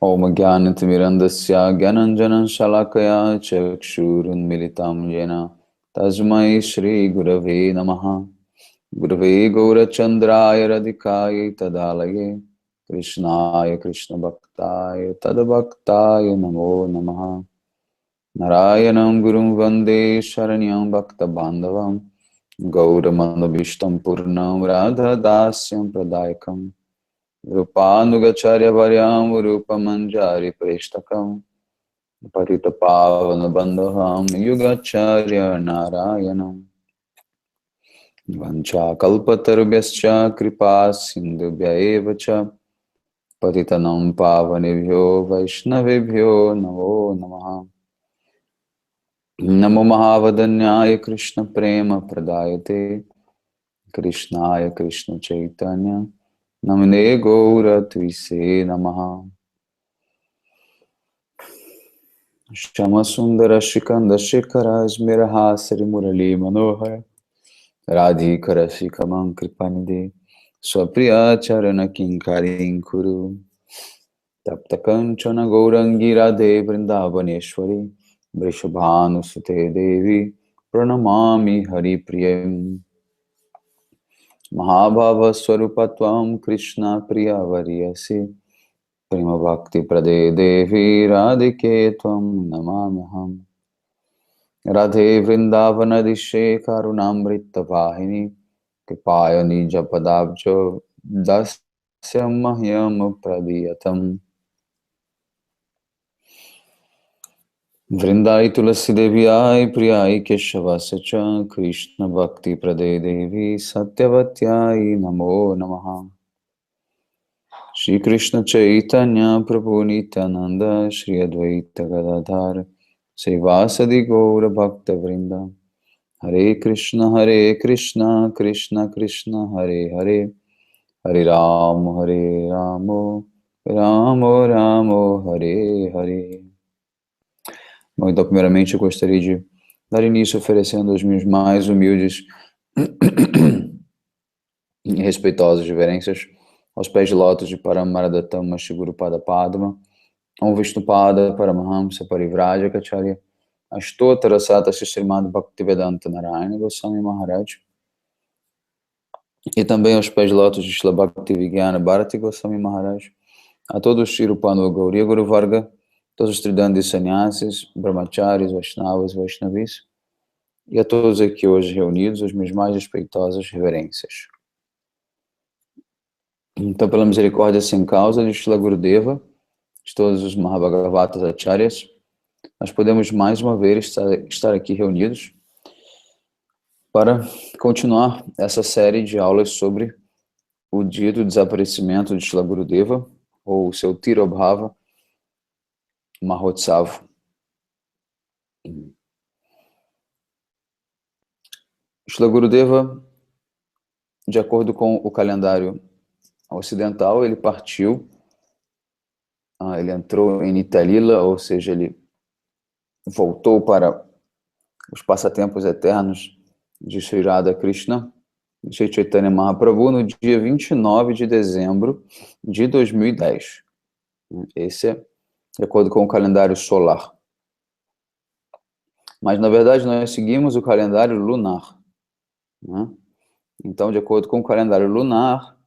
Om Gyanatimirandasya Gyananjanan Shalakaya Chakshurunmilitam Yena Tasmai Shri Gurave Namaha Gurave Gaurachandraya Radhikaya Tadalaye Krishnaya Krishna Bhaktaya Tadabhaktaya Namo Namaha Narayanam Gurum Vande Sharanyam Bhakta Bandhavam Gauramannabhishtam Purnam Radha Dasyam Pradayakam Rupanugacharya Varyam Rupamanjari Preshtakam Patita Pavana Bandham Yugacharya Narayanam Vancha Kalpatarubhyascha Kripa Sindhubhya Evacha Patitanam Pavanebhyo Vaishnavebhyo Namo Namaha Namo Mahavadanyaya Krishna Prema Pradayate Krishnaya Krishna Chaitanya Namane Gaura Tvise Namaha Shama Sundara Shikanda Shikara Smiraha Sri Murali Manohara Radhikara Shikamam Kripanide Swapriya Charana Kinkarin Kuru Tapta Kanchana Gaurangi Radhe Vrindavaneshwari Vrishabhanu Sute Devi Pranamami Hari Priyam Mahabhava Swarupatvam Krishna Priya Variyasi Prima Bhakti Prade Devi Radhike Tvam Namamaham Radhe Vrindavana Dishe Karunamrita Vahini Kripaya Nija Padabjo Dasya Mahyam Pradiyatam Vrindai Tulasi Devi Ai Priyai Keshavasya Krishna Bhakti Prade Devi Satyavatyai Namo Namaha Shri Krishna Chaitanya Prabhu Nityananda Shri Advaita Gadadhar Srivasadi Gaura Bhakta Vrinda Hare Krishna Krishna Krishna Hare Hare Hare Ramo Ramo Ramo Hare Hare. Bom, então primeiramente eu gostaria de dar início oferecendo as minhas mais humildes e respeitosas reverências aos pés de lótus de Paramaradattama Shigurupada Padma, Om Vishnupada Paramahamsa Parivrajakacarya Ashtotara Sata Srimad Bhaktivedanta Narayana Goswami Maharaj, e também aos pés de lótus de Shila Bhaktivedanta Bharati Goswami Maharaj, a todos os Shirupanu Gauriya Guru Varga, todos os Tridandis Sannyasis, Brahmacharis, Vaishnavas, Vaishnavis, e a todos aqui hoje reunidos, as minhas mais respeitosas reverências. Então, pela misericórdia sem causa de Shila Gurudeva, de todos os Mahabhagavatas Acharyas, nós podemos mais uma vez estar aqui reunidos para continuar essa série de aulas sobre o dia do desaparecimento de Shila Gurudeva, ou o seu Tirobhava Mahotsava. Shila Gurudeva, de acordo com o calendário ocidental, ele partiu, ele entrou em Nityalila, ou seja, ele voltou para os passatempos eternos de Sri Radha Krishna, Sri Chaitanya Mahaprabhu, no dia 29 de dezembro de 2010. Esse é de acordo com o calendário solar. Mas, na verdade, nós seguimos o calendário lunar, né? Então, de acordo com o calendário lunar,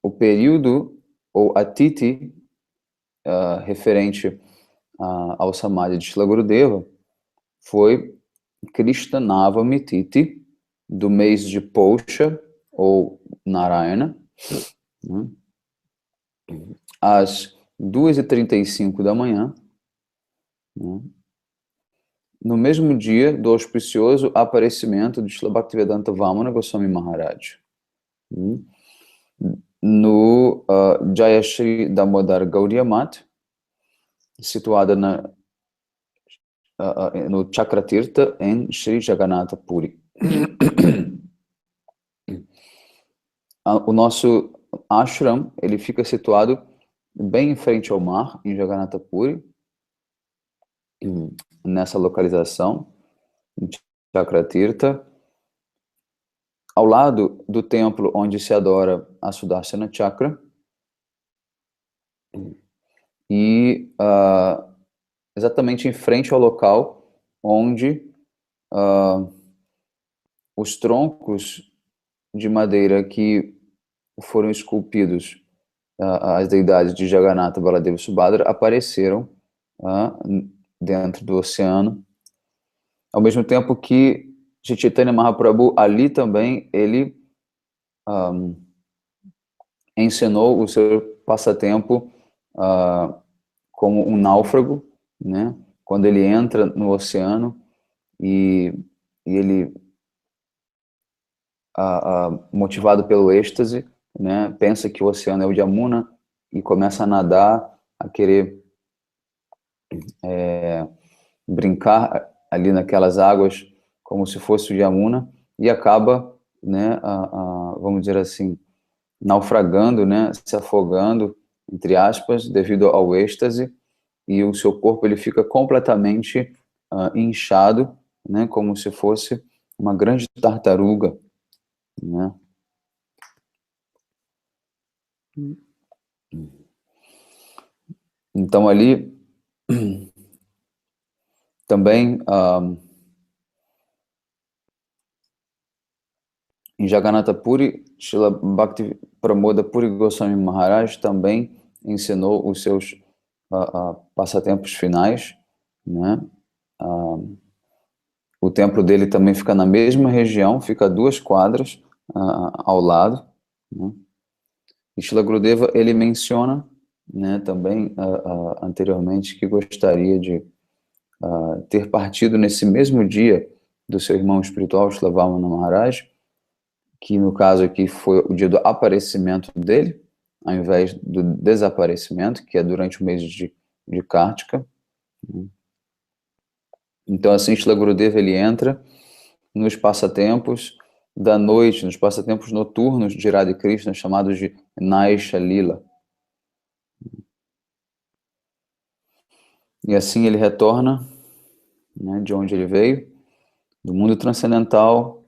o período, ou a Tithi, referente ao Samadhi de Shila Gurudeva, foi Krishna Navami Tithi, do mês de Pousha, ou Narayana, né? Às 2h35 da manhã, né? No mesmo dia do auspicioso aparecimento de Shila Bhaktivedanta Vamana Goswami Maharaj, no Jayashri Damodar Gaudiya Math, situada no Chakratirtha, em Sri Jagannatha Puri. O nosso ashram, ele fica situado bem em frente ao mar, em Jagannatha Puri, nessa localização, em Chakratirtha, ao lado do templo onde se adora a Sudarsana Chakra, e exatamente em frente ao local onde os troncos de madeira que foram esculpidos as deidades de Jagannatha, Baladeva e Subhadra apareceram dentro do oceano, ao mesmo tempo que Chaitanya Mahaprabhu ali também ele encenou o seu passatempo como um náufrago, né? Quando ele entra no oceano e ele, motivado pelo êxtase, né, pensa que o oceano é o Yamuna e começa a nadar, a querer brincar ali naquelas águas como se fosse o Yamuna e acaba, né, vamos dizer assim, naufragando, né, se afogando, entre aspas, devido ao êxtase, e o seu corpo ele fica completamente inchado, né, como se fosse uma grande tartaruga, né? Então ali também em Jagannatha Puri, Srila Bhakti Pramoda Puri Goswami Maharaj também ensinou os seus passatempos finais, né? O templo dele também fica na mesma região, fica a 2 quadras ao lado, né? E Srila Gurudeva, ele menciona, né, também anteriormente que gostaria de ter partido nesse mesmo dia do seu irmão espiritual, Srila Vamana Maharaj, que no caso aqui foi o dia do aparecimento dele, ao invés do desaparecimento, que é durante o mês de Kartika. Então, assim, Srila Gurudeva, ele entra nos passatempos da noite, nos passatempos noturnos de Radha Krishna, chamados de Naisha Lila. E assim ele retorna, né, de onde ele veio, do mundo transcendental,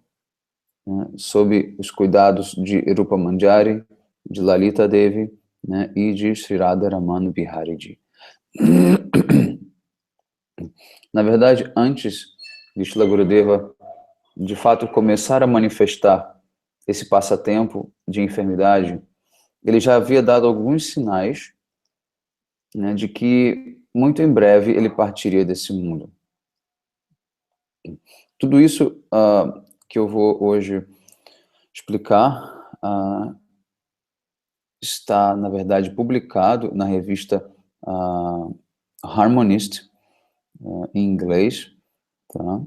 né, sob os cuidados de Rupa Manjari, de Lalita Devi, né, e de Sri Radha-Raman Bihariji. Na verdade, antes de Srila Gurudeva, de fato, começar a manifestar esse passatempo de enfermidade, ele já havia dado alguns sinais, né, de que muito em breve ele partiria desse mundo. Tudo isso que eu vou hoje explicar está, na verdade, publicado na revista Harmonist, em inglês, tá?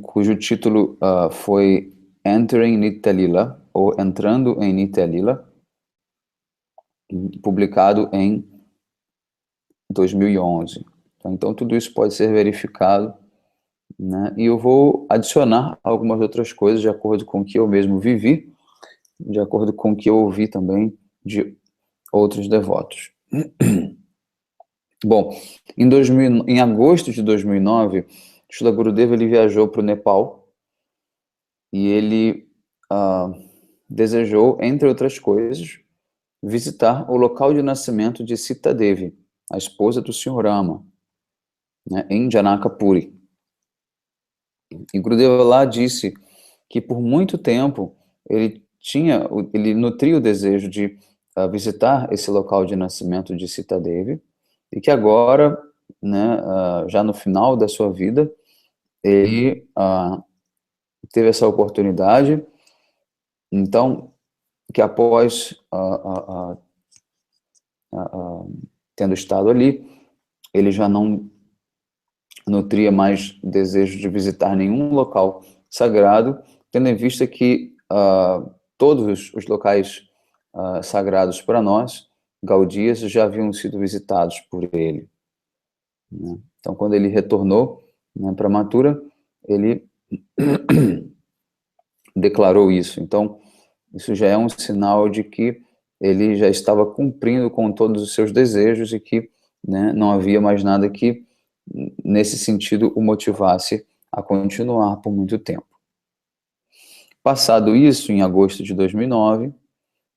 Cujo título foi Entering Nitya Lila, ou Entrando em Nitya Lila, publicado em 2011. Então, tudo isso pode ser verificado, né? E eu vou adicionar algumas outras coisas de acordo com o que eu mesmo vivi, de acordo com o que eu ouvi também de outros devotos. Bom, em agosto de 2009, Srila Gurudeva ele viajou para o Nepal e ele desejou, entre outras coisas, visitar o local de nascimento de Sita Devi, a esposa do Sr. Rama, né, em Janakapuri. E Gurudeva lá disse que por muito tempo ele nutria o desejo de visitar esse local de nascimento de Sita Devi, e que agora, né, já no final da sua vida, ele teve essa oportunidade. Então, que após tendo estado ali, ele já não nutria mais desejo de visitar nenhum local sagrado, tendo em vista que todos os locais sagrados para nós, Gaudías, já haviam sido visitados por ele, né? Então, quando ele retornou, né, para Mathura, ele declarou isso. Então, isso já é um sinal de que ele já estava cumprindo com todos os seus desejos e que, né, não havia mais nada que, nesse sentido, o motivasse a continuar por muito tempo. Passado isso, em agosto de 2009,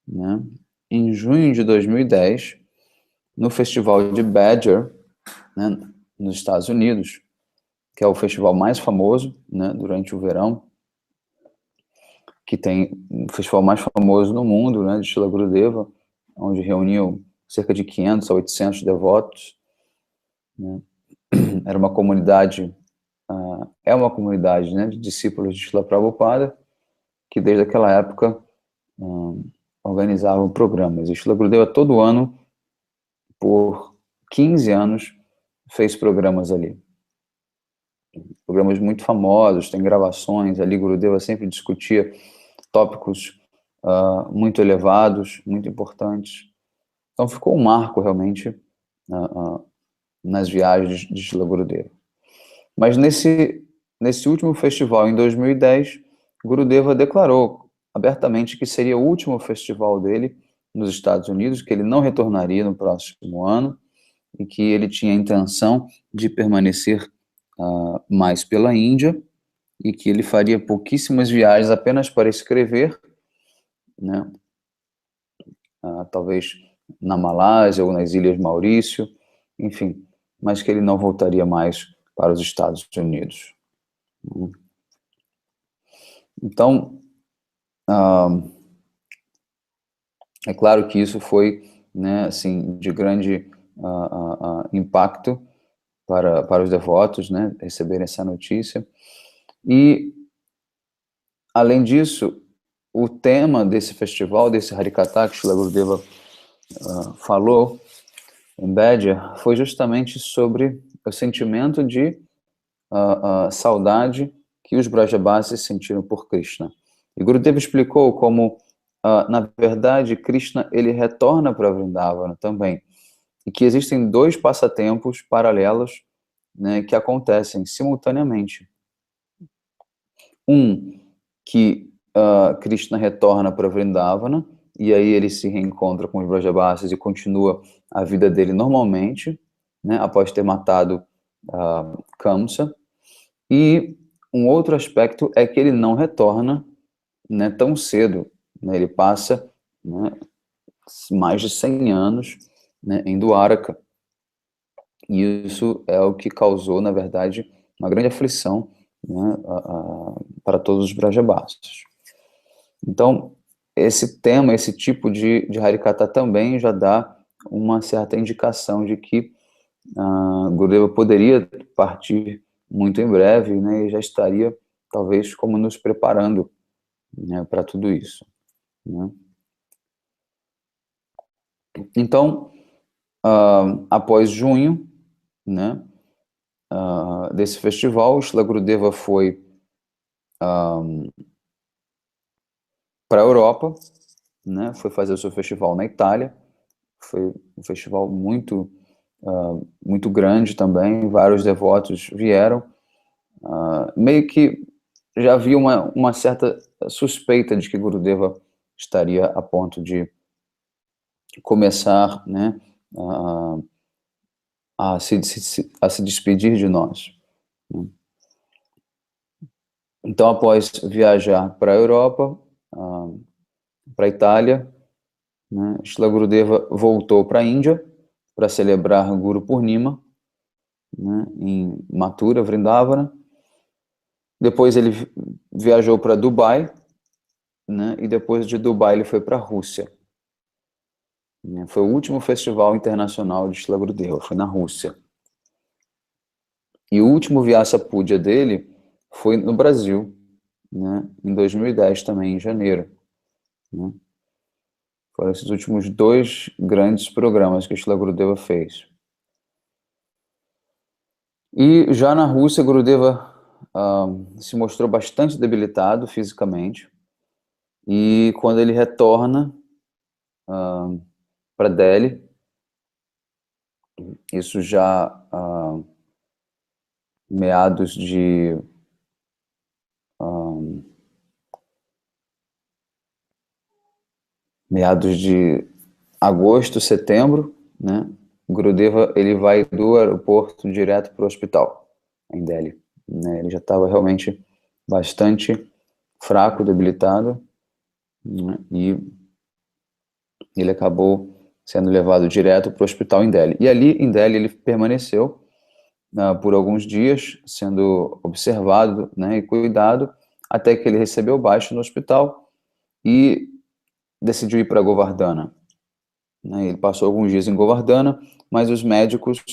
né, em junho de 2010, no festival de Badger, né, nos Estados Unidos, que é o festival mais famoso, né, durante o verão, que tem o festival mais famoso no mundo, né, de Srila Gurudeva, onde reuniu cerca de 500 a 800 devotos, né. Era uma comunidade, é uma comunidade, né, de discípulos de Srila Prabhupada, que desde aquela época organizavam programas. E Srila Gurudeva todo ano, por 15 anos, fez programas ali. Programas muito famosos, tem gravações, ali Gurudeva sempre discutia tópicos muito elevados, muito importantes. Então ficou um marco realmente nas viagens de Srila Gurudeva. Mas nesse último festival, em 2010, Gurudeva declarou abertamente que seria o último festival dele nos Estados Unidos, que ele não retornaria no próximo ano e que ele tinha a intenção de permanecer mais pela Índia e que ele faria pouquíssimas viagens apenas para escrever, né? Talvez na Malásia ou nas Ilhas Maurício, enfim, mas que ele não voltaria mais para os Estados Unidos. Então, é claro que isso foi, né, assim, de grande impacto para os devotos, né, receberem essa notícia. E, além disso, o tema desse festival, desse Harikatha, que Srila Gurudeva falou em Bédia, foi justamente sobre o sentimento de saudade que os Brajabasis sentiram por Krishna. E Gurudeva explicou como, na verdade, Krishna ele retorna para Vrindavana também, e que existem dois passatempos paralelos, né, que acontecem simultaneamente. Um, que Krishna retorna para Vrindavana, e aí ele se reencontra com os Brajabasis e continua a vida dele normalmente, né, após ter matado Kamsa. E um outro aspecto é que ele não retorna, né, tão cedo, né, ele passa, né, mais de 100 anos, né, em Dwaraka. E isso é o que causou, na verdade, uma grande aflição, né, para todos os Brajabasis. Então, esse tema, esse tipo de Harikatha também já dá uma certa indicação de que Gurudeva poderia partir muito em breve, né, e já estaria, talvez, como nos preparando, né, para tudo isso, né. Então, após junho, né, desse festival, Srila Gurudeva foi para a Europa, né, foi fazer o seu festival na Itália. Foi um festival muito grande também, vários devotos vieram. Meio que já havia uma certa suspeita de que Gurudeva estaria a ponto de começar, né, a se despedir de nós, né. Então, após viajar para a Europa, para a Itália, né, Srila Gurudeva voltou para a Índia para celebrar Guru Purnima, né, em Mathura, Vrindavana. Depois ele viajou para Dubai, né, e depois de Dubai ele foi para a Rússia. Foi o último festival internacional de Srila Gurudeva, foi na Rússia. E o último Vyasa Puja dele foi no Brasil, né, em 2010 também, em janeiro, né. Foram esses últimos dois grandes programas que Srila Gurudeva fez. E já na Rússia, Gurudeva se mostrou bastante debilitado fisicamente. E quando ele retorna para Delhi, isso já meados de agosto, setembro, né? Gurudeva ele vai do aeroporto direto para o hospital em Delhi, né? Ele já estava realmente bastante fraco, debilitado, né? E ele acabou sendo levado direto para o hospital em Delhi. E ali, em Delhi, ele permaneceu por alguns dias, sendo observado, né, e cuidado, até que ele recebeu baixa no hospital e decidiu ir para Govardhana. Né, ele passou alguns dias em Govardhana, mas os médicos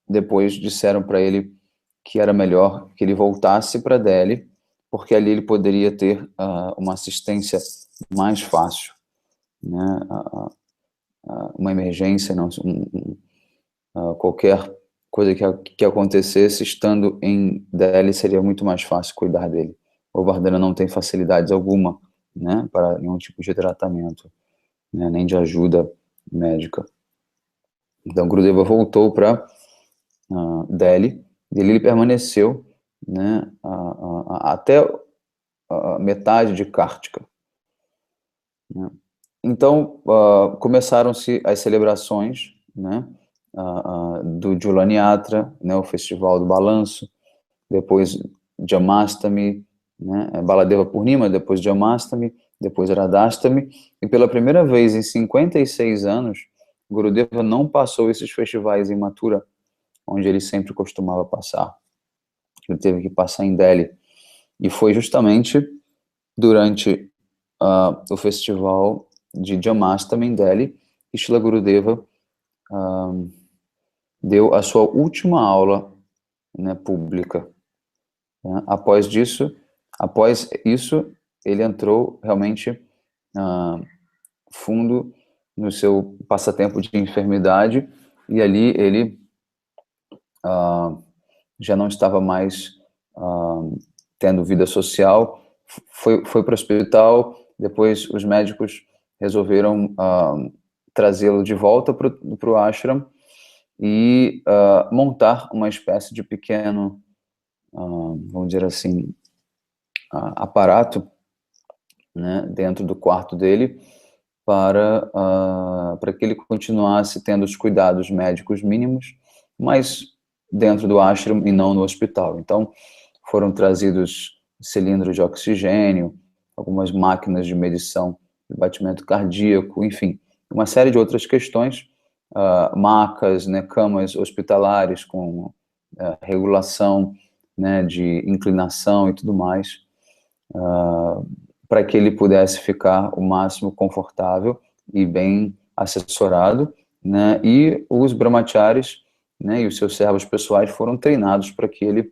depois disseram para ele que era melhor que ele voltasse para Delhi, porque ali ele poderia ter uma assistência mais fácil, né, uma emergência, não, qualquer coisa que acontecesse estando em Delhi seria muito mais fácil cuidar dele. O Govardhana não tem facilidades alguma, né, para nenhum tipo de tratamento, né, nem de ajuda médica. Então, Gurudeva voltou para Delhi, e ele permaneceu, né, até a metade de Kartika. Né. Então, começaram-se as celebrações, né, do Julan Yatra, né, o Festival do Balanço, depois Jamastami, né, Baladeva Purnima, depois Jamastami, depois Radhastami, e pela primeira vez em 56 anos, Gurudeva não passou esses festivais em Mathura, onde ele sempre costumava passar. Ele teve que passar em Delhi, e foi justamente durante o festival de Jamastami em Delhi que Srila Gurudeva deu a sua última aula, né, pública. Né? Após isso, ele entrou realmente fundo no seu passatempo de enfermidade, e ali ele já não estava mais tendo vida social, foi para o hospital, depois os médicos resolveram trazê-lo de volta para o ashram e montar uma espécie de pequeno, vamos dizer assim, aparato, né, dentro do quarto dele para que ele continuasse tendo os cuidados médicos mínimos, mas dentro do ashram e não no hospital. Então, foram trazidos cilindros de oxigênio, algumas máquinas de medição de batimento cardíaco, enfim, uma série de outras questões, macas, né, camas hospitalares com regulação, né, de inclinação e tudo mais, para que ele pudesse ficar o máximo confortável e bem assessorado, né, e os brahmacharis, né, e os seus servos pessoais foram treinados para que ele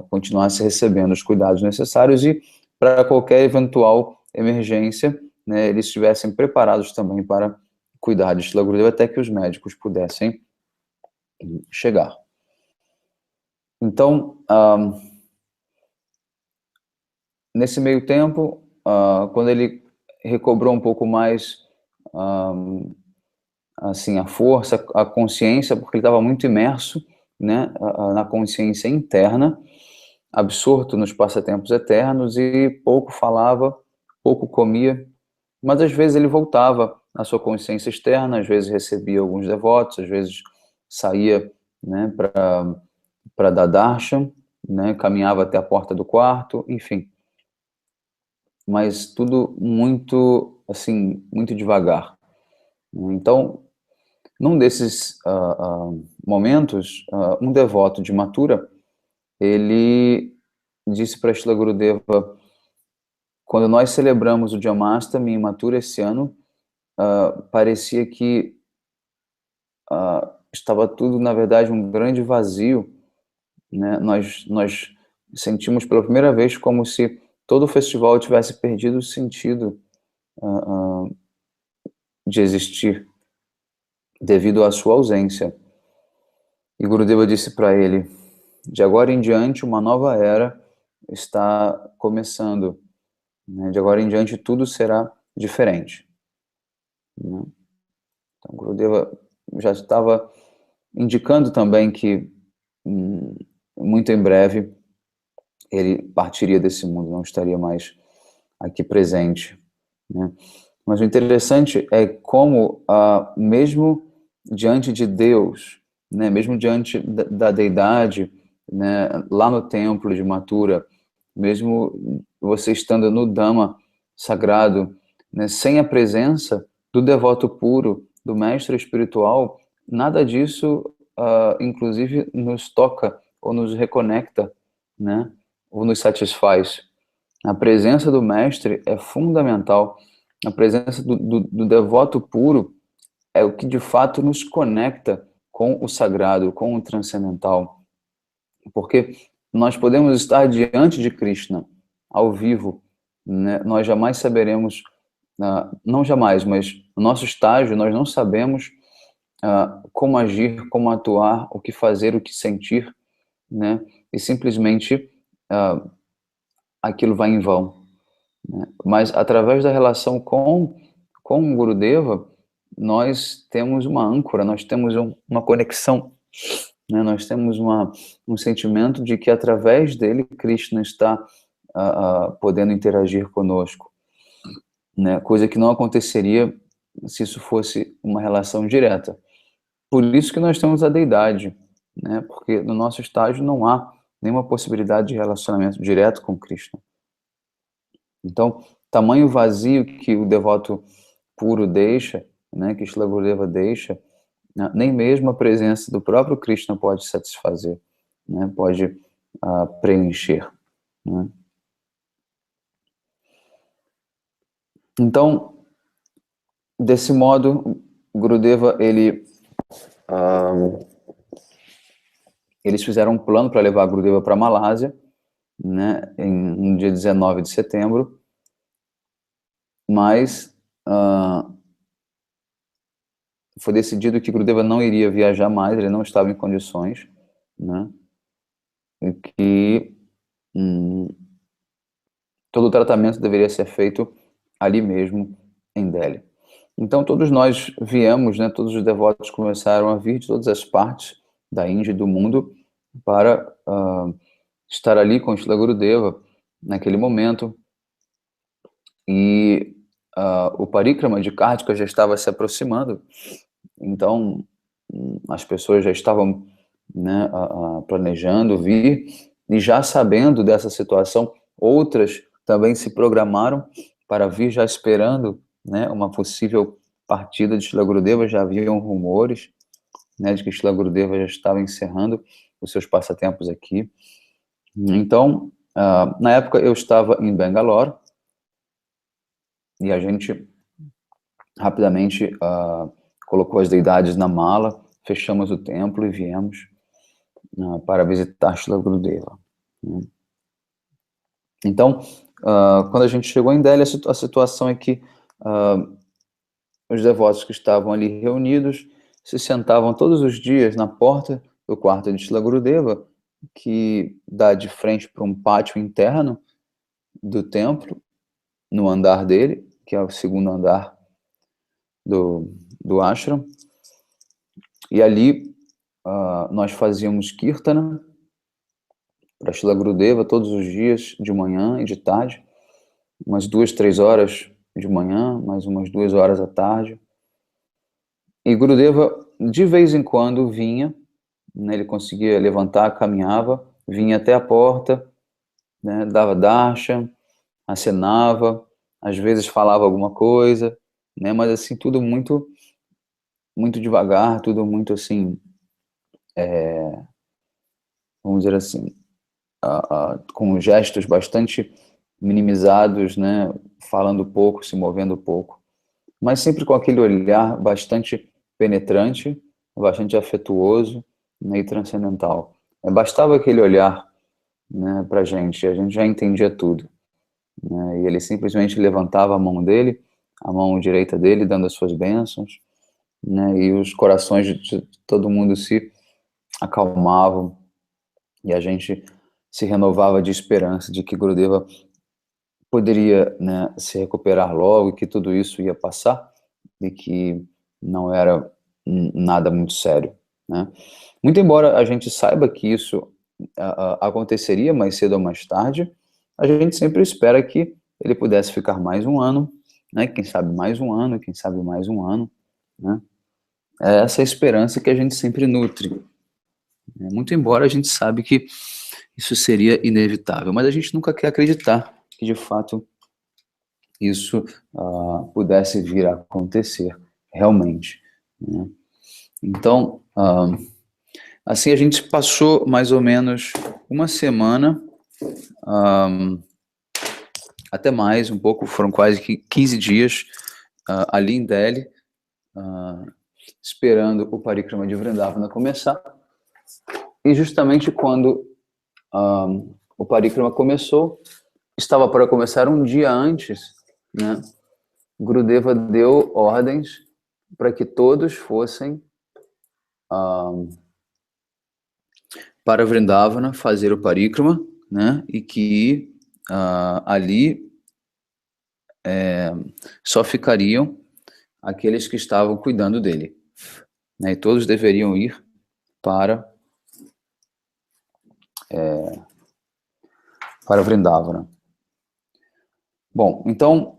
continuasse recebendo os cuidados necessários e para qualquer eventual emergência, né, eles estivessem preparados também para cuidar de Srila Gurudeva até que os médicos pudessem chegar. Então, nesse meio tempo, quando ele recobrou um pouco mais assim, a força, a consciência, porque ele estava muito imerso, né, na consciência interna, absorto nos passatempos eternos e pouco falava, pouco comia, mas às vezes ele voltava à sua consciência externa, às vezes recebia alguns devotos, às vezes saía, né, para dar darshan, né, caminhava até a porta do quarto, enfim. Mas tudo muito, assim, muito devagar. Então, num desses momentos, um devoto de Mathura, ele disse para Srila Gurudeva: quando nós celebramos o Jamastami em Mathura esse ano, parecia que estava tudo, na verdade, um grande vazio, né? Nós sentimos pela primeira vez como se todo o festival tivesse perdido o sentido de existir devido à sua ausência. E Gurudeva disse para ele: de agora em diante, uma nova era está começando. Né? De agora em diante, tudo será diferente. Né? Então, Gurudeva já estava indicando também que, muito em breve, ele partiria desse mundo, não estaria mais aqui presente. Né? Mas o interessante é como, mesmo diante de Deus, né, mesmo diante da deidade, né, lá no templo de Mathura, mesmo você estando no Dhamma sagrado, né, sem a presença do devoto puro, do mestre espiritual, nada disso, inclusive, nos toca ou nos reconecta, né, ou nos satisfaz. A presença do mestre é fundamental. A presença do devoto puro é o que de fato nos conecta com o sagrado, com o transcendental. Porque nós podemos estar diante de Krishna, ao vivo, né? Nós jamais saberemos, não jamais, mas no nosso estágio nós não sabemos como agir, como atuar, o que fazer, o que sentir, né? E simplesmente aquilo vai em vão, né? Mas através da relação com o Gurudeva, nós temos uma âncora, nós temos uma conexão, né? Nós temos um sentimento de que através dele Krishna está podendo interagir conosco, né? Coisa que não aconteceria se isso fosse uma relação direta. Por isso que nós temos a deidade, né? Porque no nosso estágio não há nenhuma possibilidade de relacionamento direto com Krishna. Então, tamanho vazio que o devoto puro deixa, né, que Srila Gurudeva deixa, né, nem mesmo a presença do próprio Krishna pode satisfazer, né, pode preencher, né. Então, desse modo, Gurudeva, eles fizeram um plano para levar Gurudeva para a Malásia, né, no dia 19 de setembro, mas foi decidido que Gurudeva não iria viajar mais, ele não estava em condições, né, e que todo o tratamento deveria ser feito ali mesmo, em Delhi. Então todos nós viemos, né, todos os devotos começaram a vir de todas as partes da Índia e do mundo para estar ali com Srila Gurudeva naquele momento, e o Parikrama de Kartika já estava se aproximando, então as pessoas já estavam, né, planejando vir, e já sabendo dessa situação, outras também se programaram para vir já esperando, né, uma possível partida de Srila Gurudeva. Já haviam rumores, né, de que Srila Gurudeva já estava encerrando os seus passatempos aqui. Então, na época eu estava em Bangalore, e a gente rapidamente colocou as deidades na mala, fechamos o templo e viemos para visitar Srila Gurudeva. Então, quando a gente chegou em Delhi, a situação é que os devotos que estavam ali reunidos se sentavam todos os dias na porta do quarto de Srila Gurudeva, que dá de frente para um pátio interno do templo, no andar dele, que é o segundo andar do ashram. E ali nós fazíamos kirtana para Srila Gurudeva todos os dias, de manhã e de tarde, umas 2, 3 horas de manhã, mais umas 2 horas à tarde. E Gurudeva, de vez em quando, vinha, né, ele conseguia levantar, caminhava, vinha até a porta, né, dava darshan, acenava, às vezes falava alguma coisa, né, mas assim, tudo muito, muito devagar, tudo muito assim, vamos dizer assim, com gestos bastante minimizados, né, falando pouco, se movendo pouco, mas sempre com aquele olhar bastante penetrante, bastante afetuoso, né, e transcendental. Bastava aquele olhar, né, para a gente já entendia tudo, né, e ele simplesmente levantava a mão dele, a mão direita dele, dando as suas bênçãos, né, e os corações de todo mundo se acalmavam, e a gente se renovava de esperança de que Gurudeva poderia, né, se recuperar logo, e que tudo isso ia passar, e que não era nada muito sério, né. Muito embora a gente saiba que isso aconteceria mais cedo ou mais tarde, a gente sempre espera que ele pudesse ficar mais um ano, né, quem sabe mais um ano, quem sabe mais um ano, né. É essa esperança que a gente sempre nutre, né, muito embora a gente sabe que isso seria inevitável, mas a gente nunca quer acreditar que de fato isso pudesse vir a acontecer realmente, né? Então, assim a gente passou mais ou menos uma semana, até mais um pouco, foram quase que 15 dias ali em Delhi, esperando o Parikrama de Vrindavana começar. E justamente quando o Parikrama começou, estava para começar um dia antes, né? Gurudeva deu ordens para que todos fossem para Vrindavana fazer o Parikrama, né? E que ali só ficariam aqueles que estavam cuidando dele, né? E todos deveriam ir para Vrindavana. Bom, então,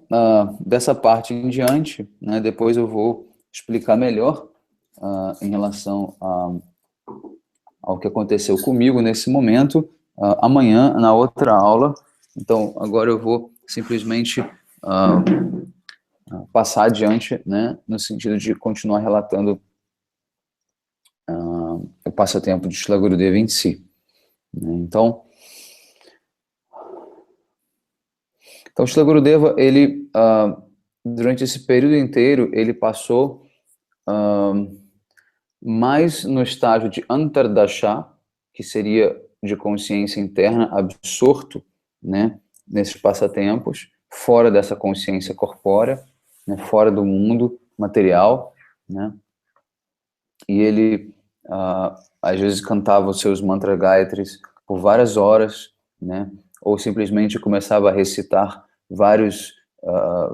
dessa parte em diante, né, depois eu vou explicar melhor em relação ao que aconteceu comigo nesse momento, amanhã, na outra aula. Então, agora eu vou simplesmente passar adiante, né, no sentido de continuar relatando o passatempo de Shila Gurudeva em si, né? Então, Shila Gurudeva, ele, durante esse período inteiro, ele passou mais no estágio de Antardasha, que seria de consciência interna, absorto, né, nesses passatempos, fora dessa consciência corpórea, né, fora do mundo material, né, e ele às vezes cantava os seus mantra gayatris por várias horas, né, ou simplesmente começava a recitar vários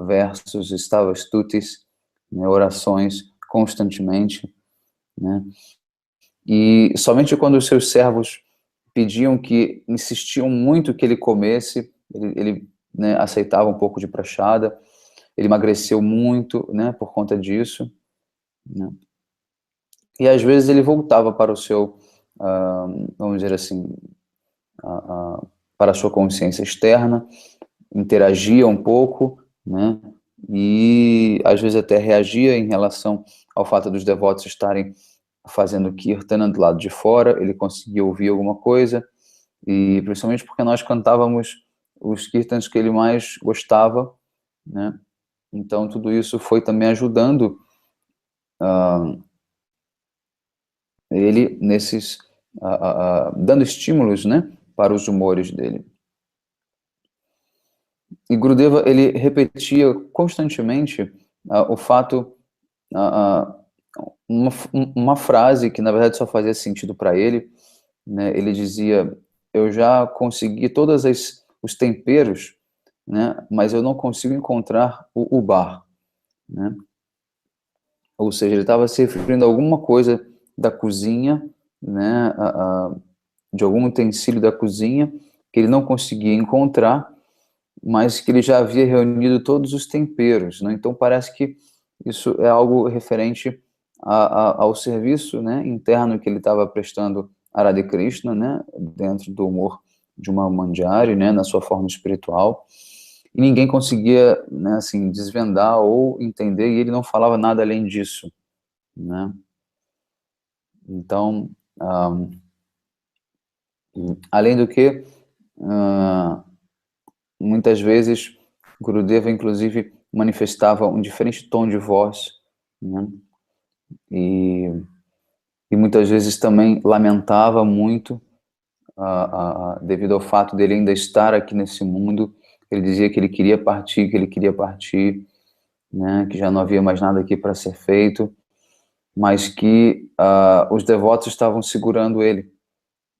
versos, estava stutis, né, orações constantemente, né, e somente quando os seus servos pediam que, insistiam muito que ele comesse, ele né, aceitava um pouco de prachada, ele emagreceu muito, né, por conta disso, né? E às vezes ele voltava para o seu, vamos dizer assim, para a sua consciência externa, interagia um pouco, né, e às vezes até reagia em relação ao fato dos devotos estarem fazendo kirtana do lado de fora, ele conseguia ouvir alguma coisa, e principalmente porque nós cantávamos os kirtans que ele mais gostava, né, então tudo isso foi também ajudando ele nesses, dando estímulos, né, para os humores dele. E Gurudeva, ele repetia constantemente o fato, uma frase que na verdade só fazia sentido para ele, né? Ele dizia: eu já consegui todos os temperos, né, mas eu não consigo encontrar o bar, né? Ou seja, ele estava se referindo a alguma coisa da cozinha, né, de algum utensílio da cozinha que ele não conseguia encontrar, mas que ele já havia reunido todos os temperos, né? Então parece que isso é algo referente ao serviço, né, interno que ele estava prestando a Radha Krishna, né, dentro do humor de uma manjari, né, na sua forma espiritual, e ninguém conseguia, né, assim, desvendar ou entender, e ele não falava nada além disso, né? Então, além do que, muitas vezes, Gurudeva, inclusive, manifestava um diferente tom de voz, né? E muitas vezes também lamentava muito, devido ao fato dele ainda estar aqui nesse mundo. Ele dizia que ele queria partir, né? Que já não havia mais nada aqui para ser feito, mas que os devotos estavam segurando ele,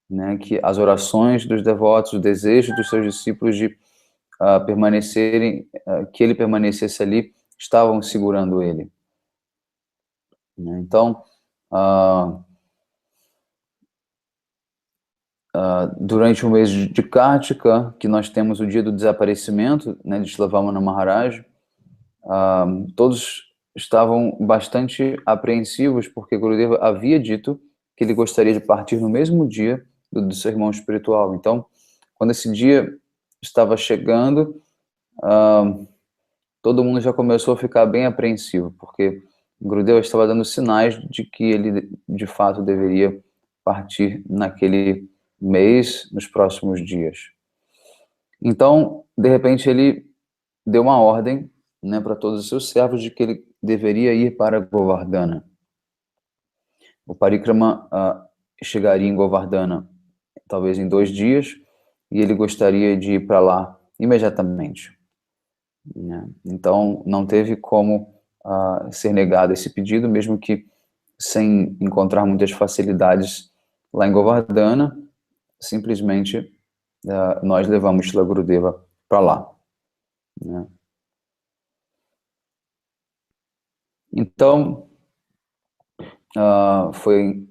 né? Que as orações dos devotos, o desejo dos seus discípulos de permanecerem, que ele permanecesse ali, estavam segurando ele, né? Então, durante o mês de Kartika, que nós temos o dia do desaparecimento, né, de Shila Vamana Maharaj, todos estavam bastante apreensivos, porque Gurudeva havia dito que ele gostaria de partir no mesmo dia do seu irmão espiritual. Então, quando esse dia estava chegando, todo mundo já começou a ficar bem apreensivo, porque Gurudeva estava dando sinais de que ele, de fato, deveria partir naquele mês, nos próximos dias. Então, de repente, ele deu uma ordem, né, para todos os seus servos de que ele deveria ir para Govardhana. O Parikrama chegaria em Govardhana talvez em 2 dias, e ele gostaria de ir para lá imediatamente, né? Então, não teve como ser negado esse pedido, mesmo que sem encontrar muitas facilidades lá em Govardhana, simplesmente nós levamos Shila Gurudeva para lá, né? Então, foi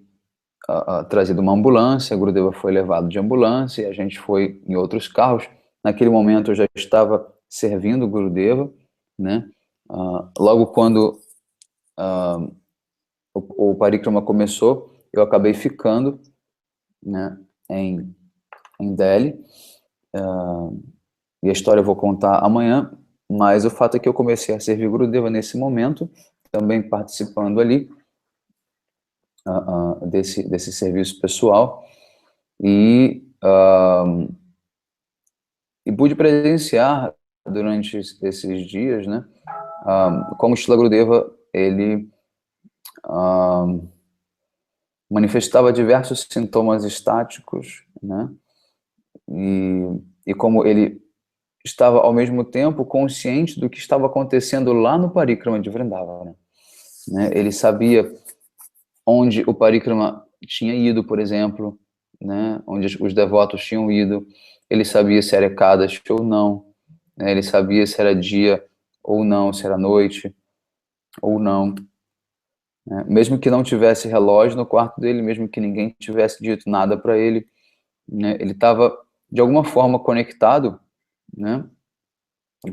trazido uma ambulância, a Gurudeva foi levado de ambulância, e a gente foi em outros carros. Naquele momento eu já estava servindo o Gurudeva, né? Logo quando o Parikrama começou, eu acabei ficando, né, em Delhi, e a história eu vou contar amanhã, mas o fato é que eu comecei a servir Gurudeva nesse momento, também participando ali desse serviço pessoal, e pude presenciar durante esses dias, né, como Shila Gurudeva, ele manifestava diversos sintomas estáticos, né, e como ele estava ao mesmo tempo consciente do que estava acontecendo lá no Parikrama de Vrindavana, né? Ele sabia onde o Parikrama tinha ido, por exemplo, né? Onde os devotos tinham ido. Ele sabia se era Ekadashi ou não, né? Ele sabia se era dia ou não, se era noite ou não, né? Mesmo que não tivesse relógio no quarto dele, mesmo que ninguém tivesse dito nada para ele, né? Ele estava de alguma forma conectado, né,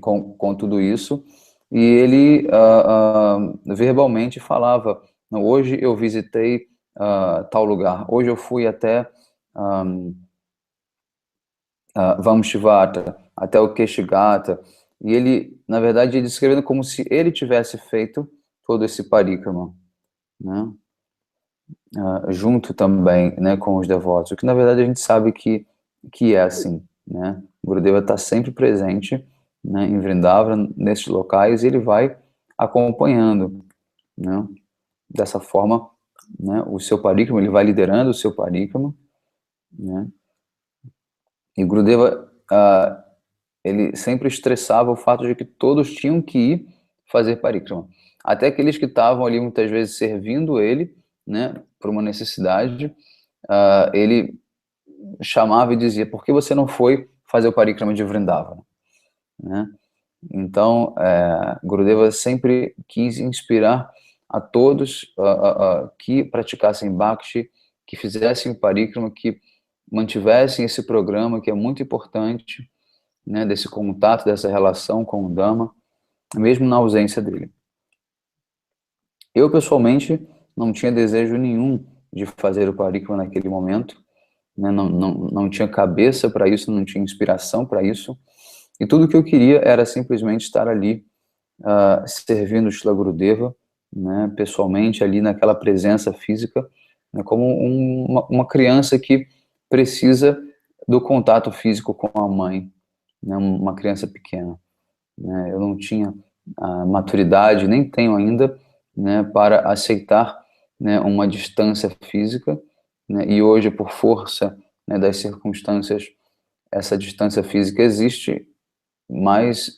com tudo isso, e ele verbalmente falava: hoje eu visitei tal lugar, hoje eu fui até Vamshivata, até o Keshigata, e ele, na verdade, ele descrevendo como se ele tivesse feito todo esse parikrama, né, junto também, né, com os devotos, o que na verdade a gente sabe que é assim, né? Gurudeva está sempre presente, né, em Vrindavan, nesses locais, e ele vai acompanhando, né? Dessa forma, né, o seu parikrama, ele vai liderando o seu parikrama, né? E Gurudeva, ele sempre estressava o fato de que todos tinham que ir fazer parikrama. Até aqueles que estavam ali muitas vezes servindo ele, né, por uma necessidade, ele chamava e dizia: por que você não foi fazer o parikrama de Vrindavana, né? Então, Gurudeva sempre quis inspirar a todos que praticassem Bhakti, que fizessem o parikrama, que mantivessem esse programa, que é muito importante, né, desse contato, dessa relação com o Dhamma, mesmo na ausência dele. Eu, pessoalmente, não tinha desejo nenhum de fazer o parikrama naquele momento, né, não tinha cabeça para isso, não tinha inspiração para isso, e tudo que eu queria era simplesmente estar ali, servindo Shila Gurudeva, né, pessoalmente, ali naquela presença física, né, como uma criança que precisa do contato físico com a mãe, né, uma criança pequena, né. Eu não tinha a maturidade, nem tenho ainda, né, para aceitar, né, uma distância física, né, e hoje, por força, né, das circunstâncias, essa distância física existe, mas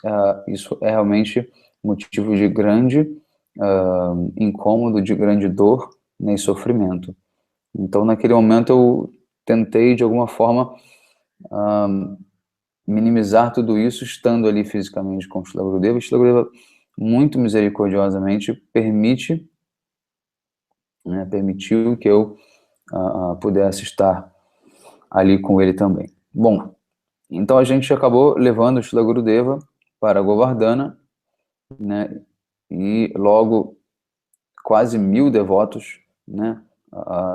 isso é realmente motivo de grande incômodo, de grande dor, né, e sofrimento. Então, naquele momento, eu tentei, de alguma forma, minimizar tudo isso, estando ali fisicamente com o Shila Gurudeva. Shila Gurudeva, muito misericordiosamente, permitiu que eu pudesse estar ali com ele também. Bom, então a gente acabou levando o Shila Gurudeva para Govardhana, né, e logo quase 1000 devotos, né,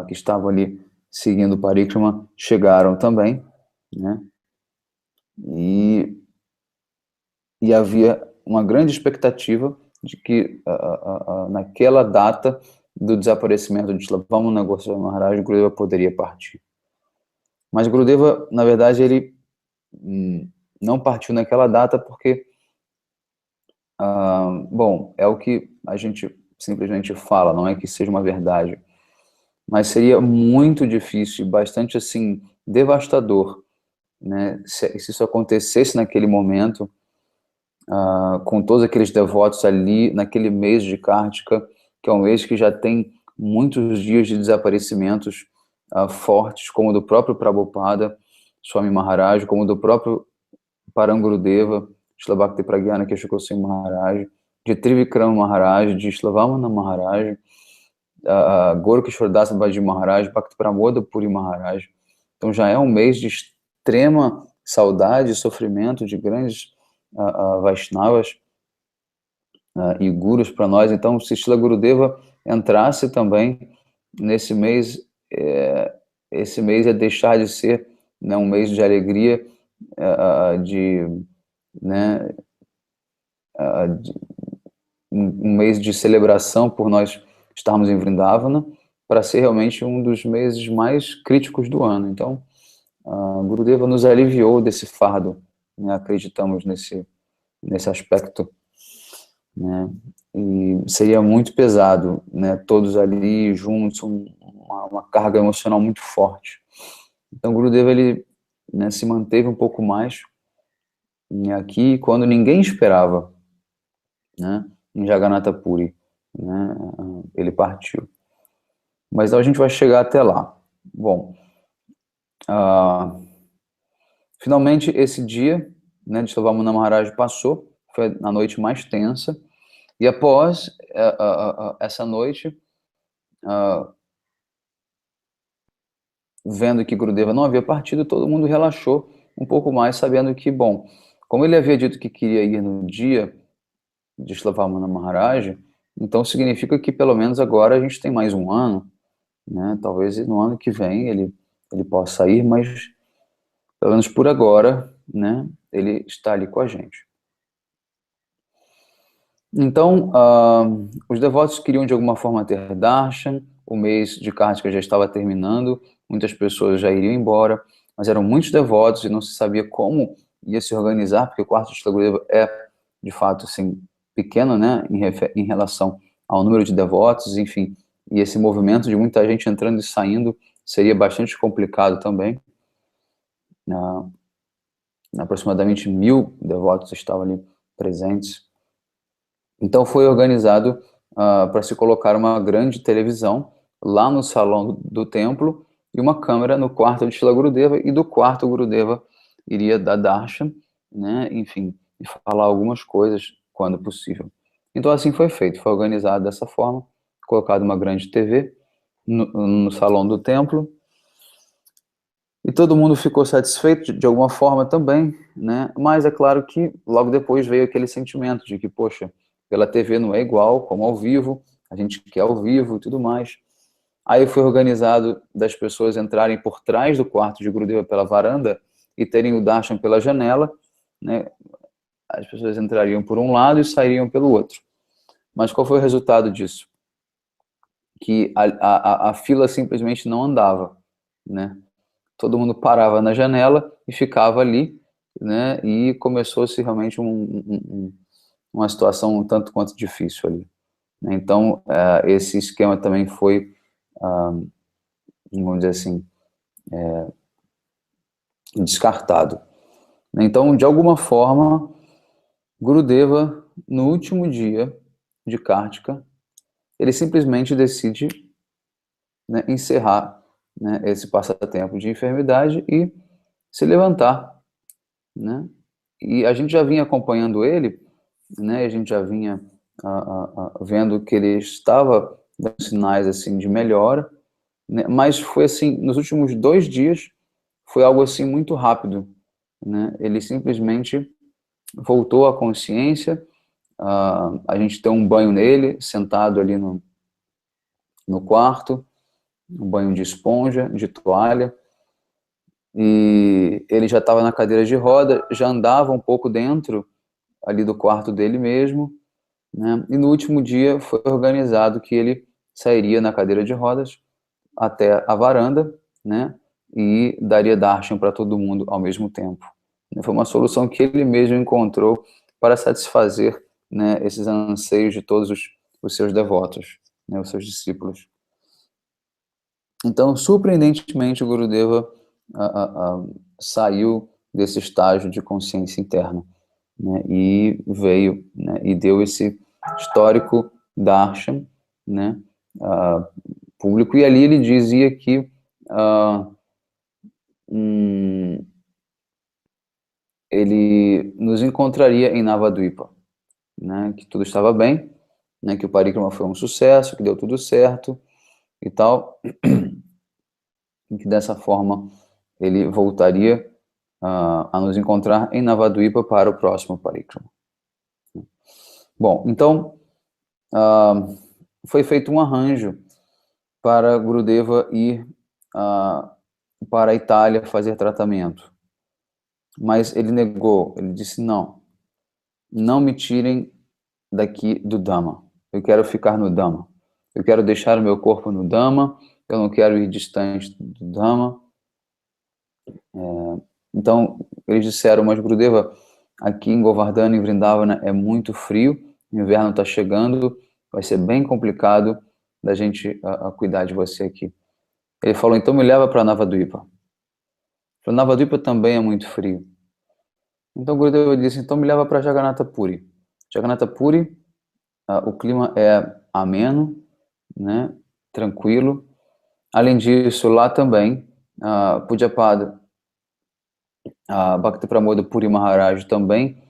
que estavam ali seguindo o Parikrama chegaram também, né, e havia uma grande expectativa de que naquela data do desaparecimento de Shlavamana Goswami Maharaj, Gurudeva poderia partir. Mas Gurudeva, na verdade, ele não partiu naquela data porque, bom, é o que a gente simplesmente fala, não é que seja uma verdade, mas seria muito difícil, bastante assim, devastador, né, se isso acontecesse naquele momento, com todos aqueles devotos ali, naquele mês de Kartika, que é um mês que já tem muitos dias de desaparecimentos fortes, como do próprio Prabhupada, Swami Maharaj, como do próprio Parangurudeva, Srila Bhakti Pragyana Kesha Goswami Maharaj, de Trivikrama Maharaj, de Shlavamana Maharaj, Gorkishwar Das Baji Maharaj, Bhakti Pramoda Puri Maharaj. Então já é um mês de extrema saudade e sofrimento de grandes Vaishnavas e gurus para nós. Então, se Srila Gurudeva entrasse também nesse mês, esse mês é deixar de ser, né, um mês de alegria, né, um mês de celebração por nós estarmos em Vrindavana, para ser realmente um dos meses mais críticos do ano. Então, Gurudeva nos aliviou desse fardo, né, acreditamos nesse aspecto, né, e seria muito pesado, né, todos ali juntos, uma carga emocional muito forte. Então, Gurudeva, ele, né, se manteve um pouco mais, né, aqui, quando ninguém esperava, né, em Jagannatha Puri, né, ele partiu. Mas então a gente vai chegar até lá. Bom, finalmente esse dia, né, de Shlavamana Maharaj passou, foi a noite mais tensa, e após essa noite, vendo que Gurudeva não havia partido, todo mundo relaxou um pouco mais, sabendo que, bom, como ele havia dito que queria ir no dia de Shlavamana Maharaj, então significa que pelo menos agora a gente tem mais um ano, né? Talvez no ano que vem ele possa ir, mas pelo menos por agora, né, ele está ali com a gente. Então, os devotos queriam de alguma forma ter darshan, o mês de Kartika já estava terminando, muitas pessoas já iriam embora, mas eram muitos devotos e não se sabia como ia se organizar, porque o quarto de Shila Gurudeva é, de fato, assim, pequeno, né, em relação ao número de devotos, enfim, e esse movimento de muita gente entrando e saindo seria bastante complicado também. Aproximadamente 1000 devotos estavam ali presentes. Então foi organizado para se colocar uma grande televisão lá no salão do templo e uma câmera no quarto de Shila Gurudeva, e do quarto Gurudeva iria dar darshan, né, enfim, e falar algumas coisas quando possível. Então assim foi feito, foi organizado dessa forma, colocado uma grande TV no salão do templo, e todo mundo ficou satisfeito de alguma forma também, né? Mas é claro que logo depois veio aquele sentimento de que, poxa, pela TV não é igual como ao vivo, a gente quer ao vivo e tudo mais. Aí foi organizado das pessoas entrarem por trás do quarto de Gurudeva pela varanda e terem o darshan pela janela, né? As pessoas entrariam por um lado e sairiam pelo outro. Mas qual foi o resultado disso? Que a fila simplesmente não andava, né? Todo mundo parava na janela e ficava ali, né, e começou-se realmente uma situação um tanto quanto difícil ali. Então, esse esquema também foi, vamos dizer assim, descartado. Então, de alguma forma, Gurudeva, no último dia de Kartika, ele simplesmente decide, né, encerrar, né, esse passatempo de enfermidade e se levantar, né? E a gente já vinha acompanhando ele, né? A gente já vinha vendo que ele estava dando sinais assim de melhora, né? Mas foi assim, nos últimos 2 dias, foi algo assim muito rápido, né? Ele simplesmente voltou à consciência, a gente deu um banho nele, sentado ali no quarto, um banho de esponja, de toalha, e ele já estava na cadeira de roda, já andava um pouco dentro ali do quarto dele mesmo, né? E no último dia foi organizado que ele sairia na cadeira de rodas até a varanda, né? E daria darshan para todo mundo ao mesmo tempo. Foi uma solução que ele mesmo encontrou para satisfazer, né, esses anseios de todos os seus devotos, né, os seus discípulos. Então, surpreendentemente, o Gurudeva saiu desse estágio de consciência interna, né, e veio, né, e deu esse histórico darshan, né, público. E ali ele dizia que ele nos encontraria em Navadvipa, né, que tudo estava bem, né, que o parikrama foi um sucesso, que deu tudo certo e tal, e que dessa forma ele voltaria a nos encontrar em Navadvipa para o próximo parikrama. Bom, então foi feito um arranjo para Gurudeva ir para a Itália fazer tratamento, mas ele negou, ele disse não me tirem daqui do Dhamma, eu quero ficar no Dhamma, eu quero deixar o meu corpo no Dhamma, eu não quero ir distante do Dhamma. Então, eles disseram, mas Gurudeva, aqui em Govardhana, em Vrindavana, é muito frio, o inverno está chegando, vai ser bem complicado da gente cuidar de você aqui. Ele falou, então me leva para Navadvipa. Navadvipa também é muito frio. Então Gurudeva disse, então me leva para Jagannatha Puri. Jagannatha Puri, o clima é ameno, né, tranquilo. Além disso, lá também, Pujyapada Bhakti Pramoda Puri Maharaj também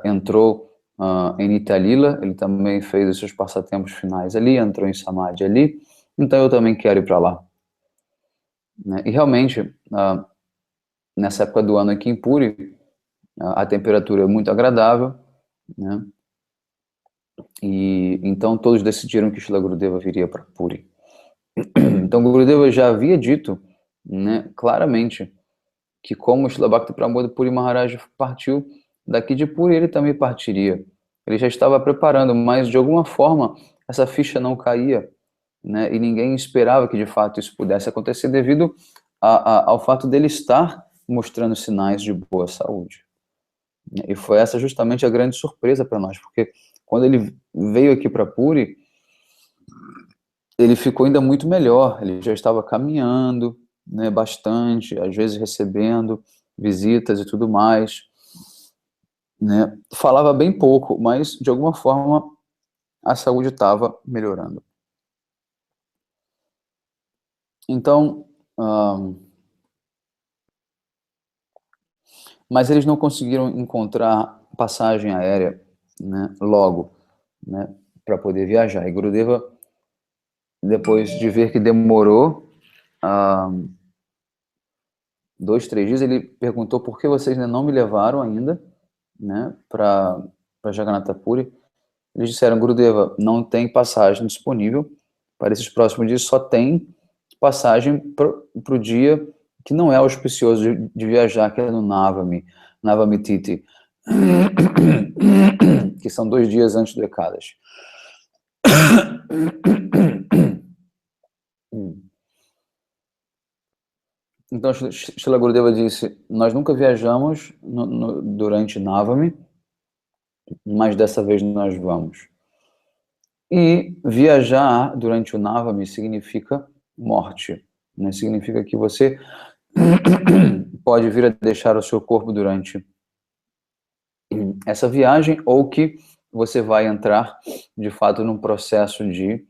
entrou em Nitya Lila, ele também fez os seus passatempos finais ali, entrou em Samadhi ali, então eu também quero ir para lá. Né? E realmente, nessa época do ano aqui em Puri, a temperatura é muito agradável, né? E então todos decidiram que Shila Gurudeva viria para Puri. Então Gurudeva já havia dito, né, claramente que como Shila Bhakti Pramoda Puri Maharaj partiu daqui de Puri, ele também partiria. Ele já estava preparando, mas de alguma forma essa ficha não caía, né? E ninguém esperava que de fato isso pudesse acontecer devido ao fato dele estar mostrando sinais de boa saúde. E foi essa justamente a grande surpresa para nós, porque quando ele veio aqui para Puri, ele ficou ainda muito melhor, ele já estava caminhando, né, bastante, às vezes recebendo visitas e tudo mais, né, falava bem pouco, mas de alguma forma a saúde estava melhorando. Então, mas eles não conseguiram encontrar passagem aérea, né, logo, né, para poder viajar. E Gurudeva, depois de ver que demorou 2, 3 dias, ele perguntou por que vocês ainda não me levaram ainda, né, para Jagannatha Puri. Eles disseram, Gurudeva, não tem passagem disponível para esses próximos dias, só tem passagem para o dia que não é auspicioso de viajar, que é no Navami Tithi, que são 2 dias antes do Ekadashi. Então, Srila Gurudeva disse, nós nunca viajamos durante Navami, mas dessa vez nós vamos. E viajar durante o Navami significa morte, né? Significa que você pode vir a deixar o seu corpo durante essa viagem ou que você vai entrar, de fato, num processo de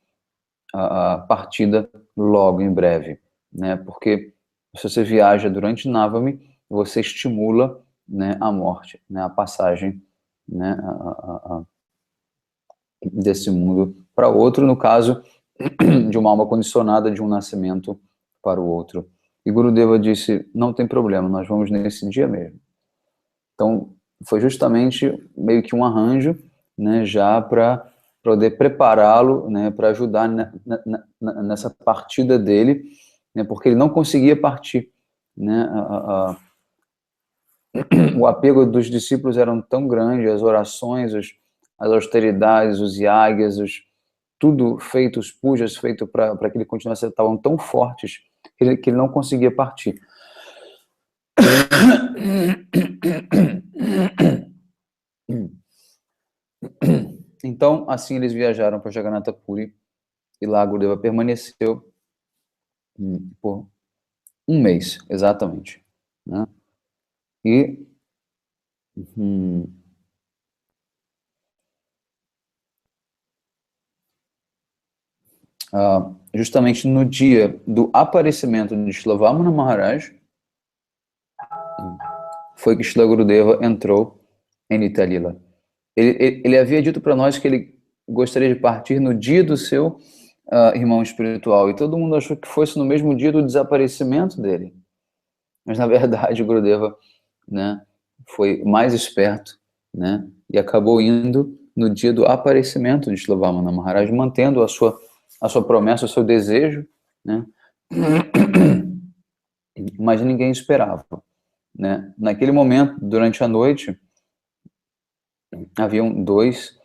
partida logo em breve, né? Porque se você viaja durante Navami, você estimula, né, a morte, né, a passagem, né, desse mundo para outro, no caso de uma alma condicionada de um nascimento para o outro. E Gurudeva disse, não tem problema, nós vamos nesse dia mesmo. Então, foi justamente meio que um arranjo, né, já para poder prepará-lo, né, para ajudar nessa partida dele, né, porque ele não conseguia partir, né, o apego dos discípulos eram tão grande, as orações, as austeridades, os yagas, tudo feito, os pujas feitos para que ele continuasse, estavam tão fortes que ele não conseguia partir. Então, assim eles viajaram para Jagannatha Puri e lá Gurudeva permaneceu por um mês, exatamente, né? E justamente no dia do aparecimento de Srila Vamana Maharaj, foi que Srila Gurudeva entrou em Nityalila. Ele havia dito para nós que ele gostaria de partir no dia do seu irmão espiritual, e todo mundo achou que fosse no mesmo dia do desaparecimento dele. Mas, na verdade, o Gurudeva, né, foi mais esperto, né, e acabou indo no dia do aparecimento de Srila Vamana Maharaj, mantendo a sua promessa, o seu desejo, né, mas ninguém esperava, né. Naquele momento, durante a noite, haviam dois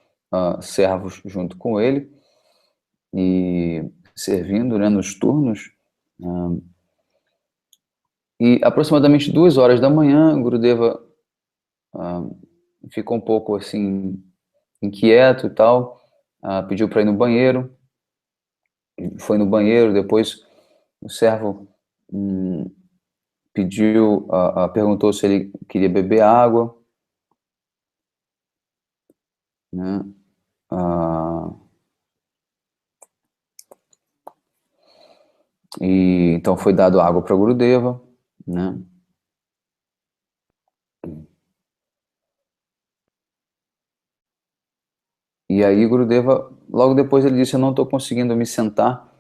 servos junto com ele, e servindo, né, nos turnos, e aproximadamente 2 horas da manhã, Gurudeva ficou um pouco assim inquieto e tal, pediu para ir no banheiro, foi no banheiro, depois o servo pediu, perguntou se ele queria beber água, né? E então foi dado água para Gurudeva, né? E aí Gurudeva, logo depois ele disse, eu não estou conseguindo me sentar,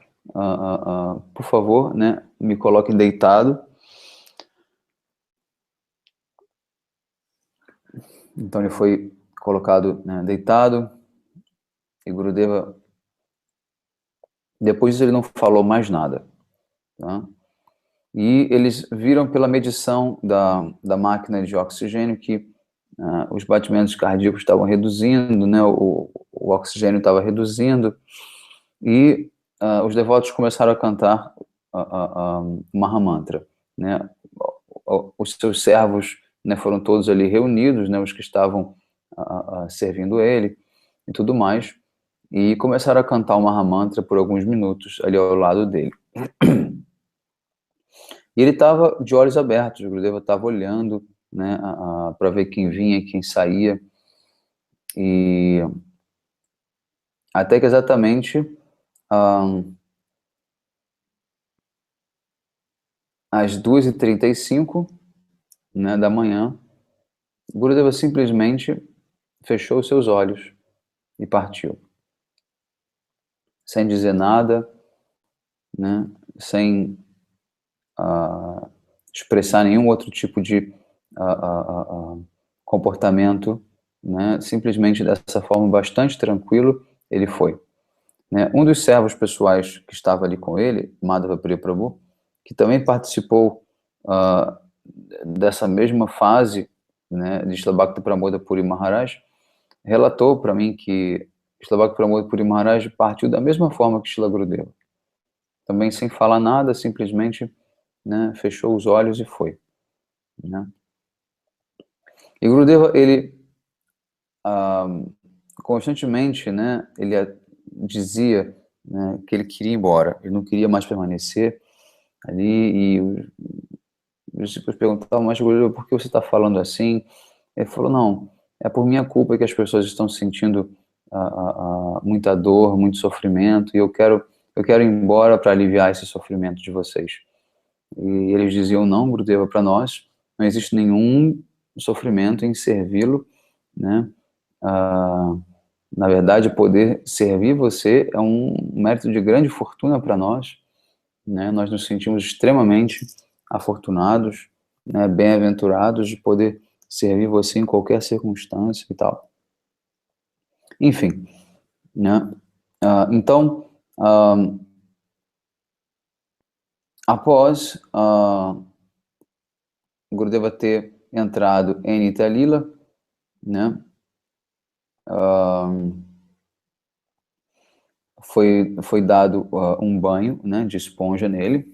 por favor, né, me coloque deitado. Então ele foi colocado, né, deitado, e Gurudeva, depois disso ele não falou mais nada, tá? E eles viram pela medição da máquina de oxigênio que os batimentos cardíacos estavam reduzindo, né, o oxigênio estava reduzindo, e os devotos começaram a cantar Mahamantra, né? Os seus servos, né, foram todos ali reunidos, né, os que estavam servindo ele e tudo mais, e começaram a cantar o Mahamantra por alguns minutos ali ao lado dele. E ele estava de olhos abertos, o Gurudeva estava olhando, né, para ver quem vinha, quem saía, e até que exatamente às 2h35, né, da manhã, Gurudeva simplesmente fechou os seus olhos e partiu. Sem dizer nada, né, sem expressar nenhum outro tipo de comportamento, né, simplesmente dessa forma bastante tranquilo, ele foi. Né? Um dos servos pessoais que estava ali com ele, Madhava Priya Prabhu, que também participou dessa mesma fase, né, de Srila Bhakti Pramoda Puri Maharaj, relatou para mim que Srila Bhakti Pramoda Puri Maharaj partiu da mesma forma que Srila Gurudeva. Também sem falar nada, simplesmente, né, fechou os olhos e foi. Né? E Gurudeva, ele constantemente, né, ele dizia, né, que ele queria ir embora, ele não queria mais permanecer ali, e os discípulos perguntavam, mas Gurudeva, por que você está falando assim? Ele falou, não, é por minha culpa que as pessoas estão sentindo muita dor, muito sofrimento, e eu quero ir embora para aliviar esse sofrimento de vocês. E eles diziam, não, Gurudeva, para nós não existe nenhum sofrimento em servi-lo, né? Na verdade, poder servir você é um mérito de grande fortuna para nós, né? Nós nos sentimos extremamente afortunados, né? Bem-aventurados de poder servir você em qualquer circunstância e tal. Enfim, né? Então, após Gurudeva ter entrado em Nitalila, né? Foi dado um banho, né, de esponja nele,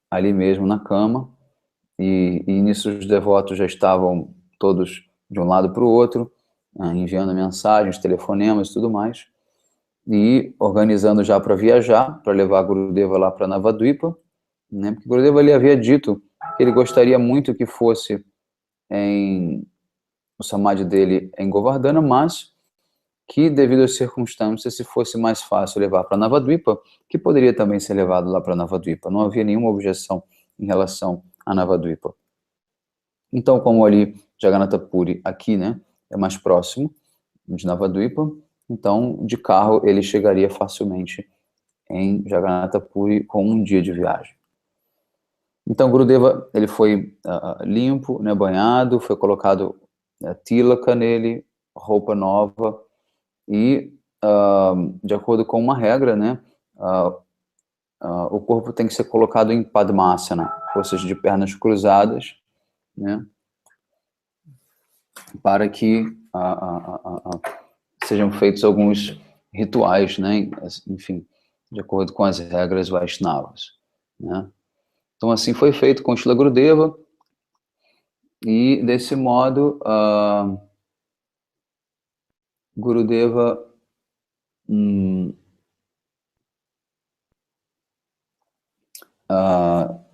ali mesmo na cama, e nisso os devotos já estavam todos de um lado para o outro, enviando mensagens, telefonemas e tudo mais, e organizando já para viajar, para levar Gurudeva lá para Navadvipa, né, porque Gurudeva ali havia dito que ele gostaria muito que fosse o samadhi dele em Govardhana, mas que, devido às circunstâncias, se fosse mais fácil levar para Navadvipa, que poderia também ser levado lá para Navadvipa. Não havia nenhuma objeção em relação a Navadvipa. Então, como ali Jagannatha Puri, aqui, né, é mais próximo de Navadvipa, então, de carro, ele chegaria facilmente em Jagannatha Puri com um dia de viagem. Então, Gurudeva, ele foi limpo, né, banhado, foi colocado tilaka nele, roupa nova, e, de acordo com uma regra, né, o corpo tem que ser colocado em Padmasana, ou seja, de pernas cruzadas, né, para que sejam feitos alguns rituais, né, enfim, de acordo com as regras Vaishnavas, né. Então, assim foi feito com Srila Gurudeva, e desse modo, Gurudeva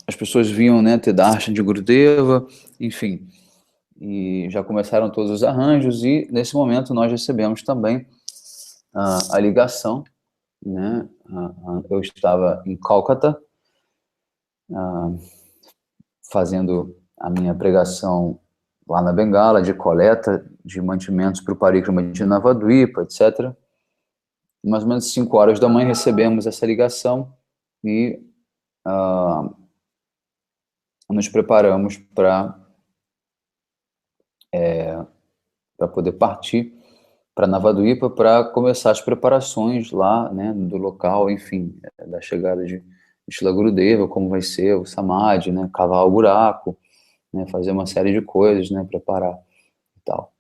as pessoas vinham, né, ter darshan de Gurudeva, enfim, e já começaram todos os arranjos, e nesse momento nós recebemos também a ligação, né, eu estava em Kolkata, fazendo a minha pregação lá na Bengala, de coleta de mantimentos para o Parikrama de Navadvipa, etc. Mais ou menos 5 horas da manhã recebemos essa ligação e nos preparamos para poder partir para Navadvipa para começar as preparações lá, né, do local, enfim, da chegada de Srila Gurudeva, como vai ser o Samadhi, né, cavar o buraco, né, fazer uma série de coisas, né, preparar e tal.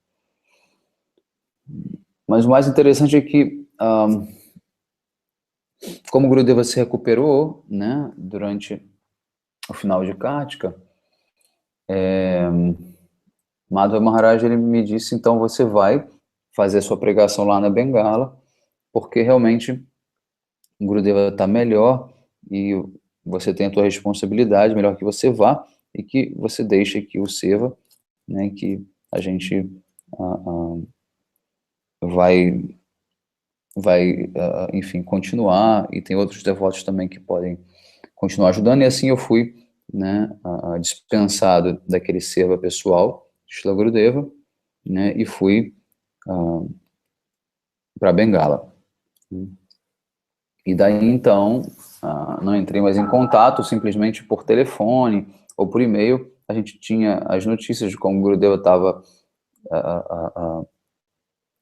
Mas o mais interessante é que, como Gurudeva se recuperou, né, durante o final de Kartika, Madhava Maharaj, ele me disse, então você vai fazer a sua pregação lá na Bengala, porque realmente Gurudeva está melhor e você tem a tua responsabilidade, melhor que você vá e que você deixe que o seva, né, que a gente vai, enfim, continuar, e tem outros devotos também que podem continuar ajudando, e assim eu fui, né, dispensado daquele seva pessoal de Srila Gurudeva, né, e fui para Bengala. E daí, então, não entrei mais em contato, simplesmente por telefone ou por e-mail, a gente tinha as notícias de como o Gurudeva estava,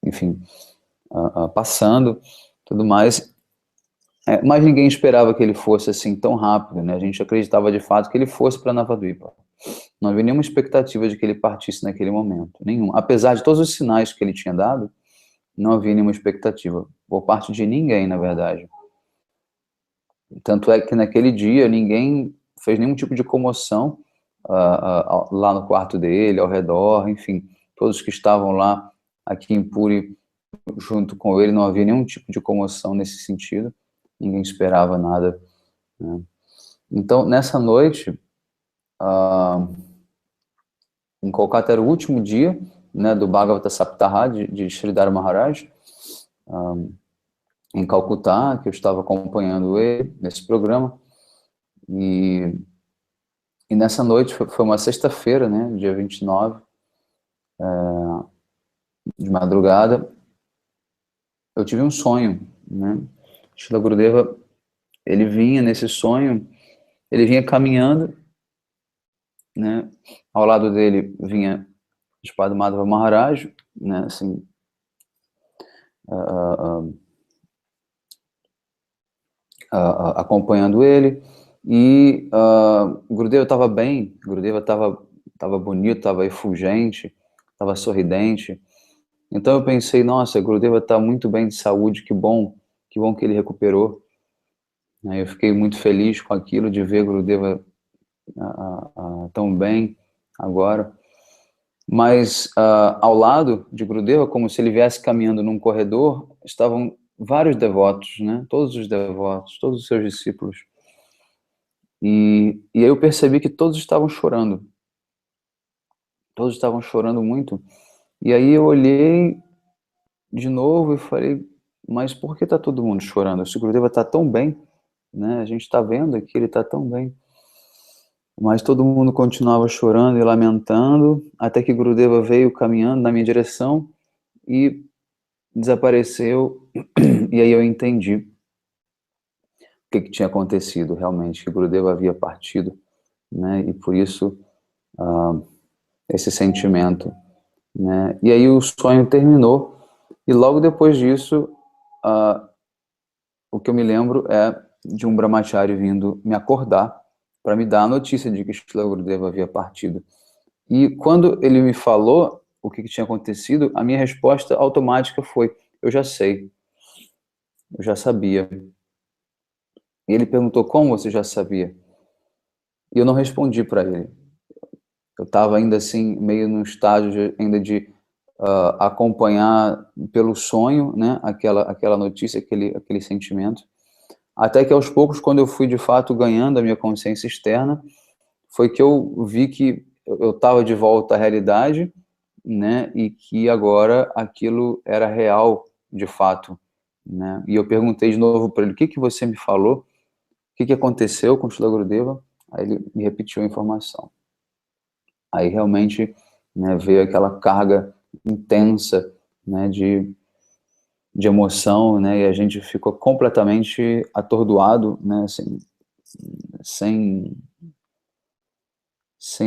enfim, passando, tudo mais, mas ninguém esperava que ele fosse assim tão rápido, né? A gente acreditava de fato que ele fosse para Navadvipa. Não havia nenhuma expectativa de que ele partisse naquele momento, nenhum. Apesar de todos os sinais que ele tinha dado, não havia nenhuma expectativa, por parte de ninguém, na verdade. Tanto é que naquele dia ninguém fez nenhum tipo de comoção lá no quarto dele, ao redor, enfim, todos que estavam lá, aqui em Puri, junto com ele, não havia nenhum tipo de comoção nesse sentido, ninguém esperava nada, né? Então, nessa noite, em Kolkata era o último dia, né, do Bhagavata Saptaha de Sridhar Maharaj, em Calcutá, que eu estava acompanhando ele nesse programa, e nessa noite, foi uma sexta-feira, né, dia 29, de madrugada, eu tive um sonho, né? Srila Gurudeva, ele vinha nesse sonho, ele vinha caminhando, né? Ao lado dele vinha Espada Madhava Maharaj, né? Assim, acompanhando ele, e Gurudeva estava bem, Gurudeva estava estava bonito, estava efulgente, estava sorridente. Então eu pensei, nossa, Gurudeva está muito bem de saúde, que bom que ele recuperou. Eu fiquei muito feliz com aquilo, de ver Gurudeva tão bem agora. Mas ao lado de Gurudeva, como se ele viesse caminhando num corredor, estavam vários devotos, né? Todos os devotos, todos os seus discípulos. E aí eu percebi que todos estavam chorando. Todos estavam chorando muito. E aí eu olhei de novo e falei, mas por que está todo mundo chorando? O Gurudeva está tão bem, né? A gente está vendo aqui, ele está tão bem. Mas todo mundo continuava chorando e lamentando, até que Gurudeva veio caminhando na minha direção e desapareceu. E aí eu entendi o que tinha acontecido realmente, que Gurudeva havia partido, né? E por isso esse sentimento, né? E aí o sonho terminou, e logo depois disso, o que eu me lembro é de um brahmachari vindo me acordar para me dar a notícia de que Srila Gurudeva havia partido. E quando ele me falou o que tinha acontecido, a minha resposta automática foi, eu já sei, eu já sabia. E ele perguntou, como você já sabia? E eu não respondi para ele. Eu estava ainda assim, meio num estágio ainda de acompanhar pelo sonho, né, aquela notícia, aquele sentimento. Até que aos poucos, quando eu fui de fato ganhando a minha consciência externa, foi que eu vi que eu estava de volta à realidade, né, e que agora aquilo era real de fato, né? E eu perguntei de novo para ele, o que você me falou? O que aconteceu com o Srila Gurudeva? Aí ele me repetiu a informação. Aí realmente, né, veio aquela carga intensa, né, de emoção, né, e a gente ficou completamente atordoado, né, assim, sem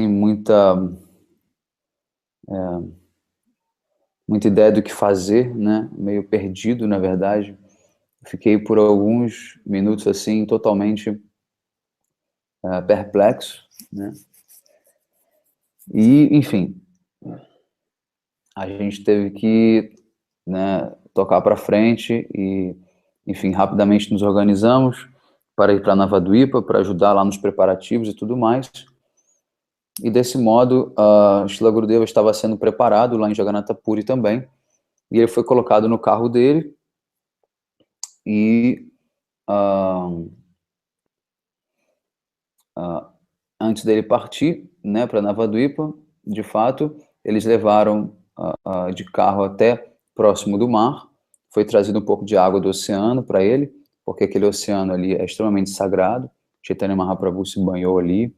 muita ideia do que fazer, né, meio perdido, na verdade. Fiquei por alguns minutos, assim, totalmente perplexo, né, e, enfim, a gente teve que, né, tocar para frente e, enfim, rapidamente nos organizamos para ir para Navadvipa, para ajudar lá nos preparativos e tudo mais. E desse modo, Srila Gurudeva estava sendo preparado lá em Jagannatha Puri também, e ele foi colocado no carro dele e antes dele partir, né, para Navadvipa, de fato, eles levaram de carro até próximo do mar, foi trazido um pouco de água do oceano para ele, porque aquele oceano ali é extremamente sagrado. Chaitanya Mahaprabhu se banhou ali,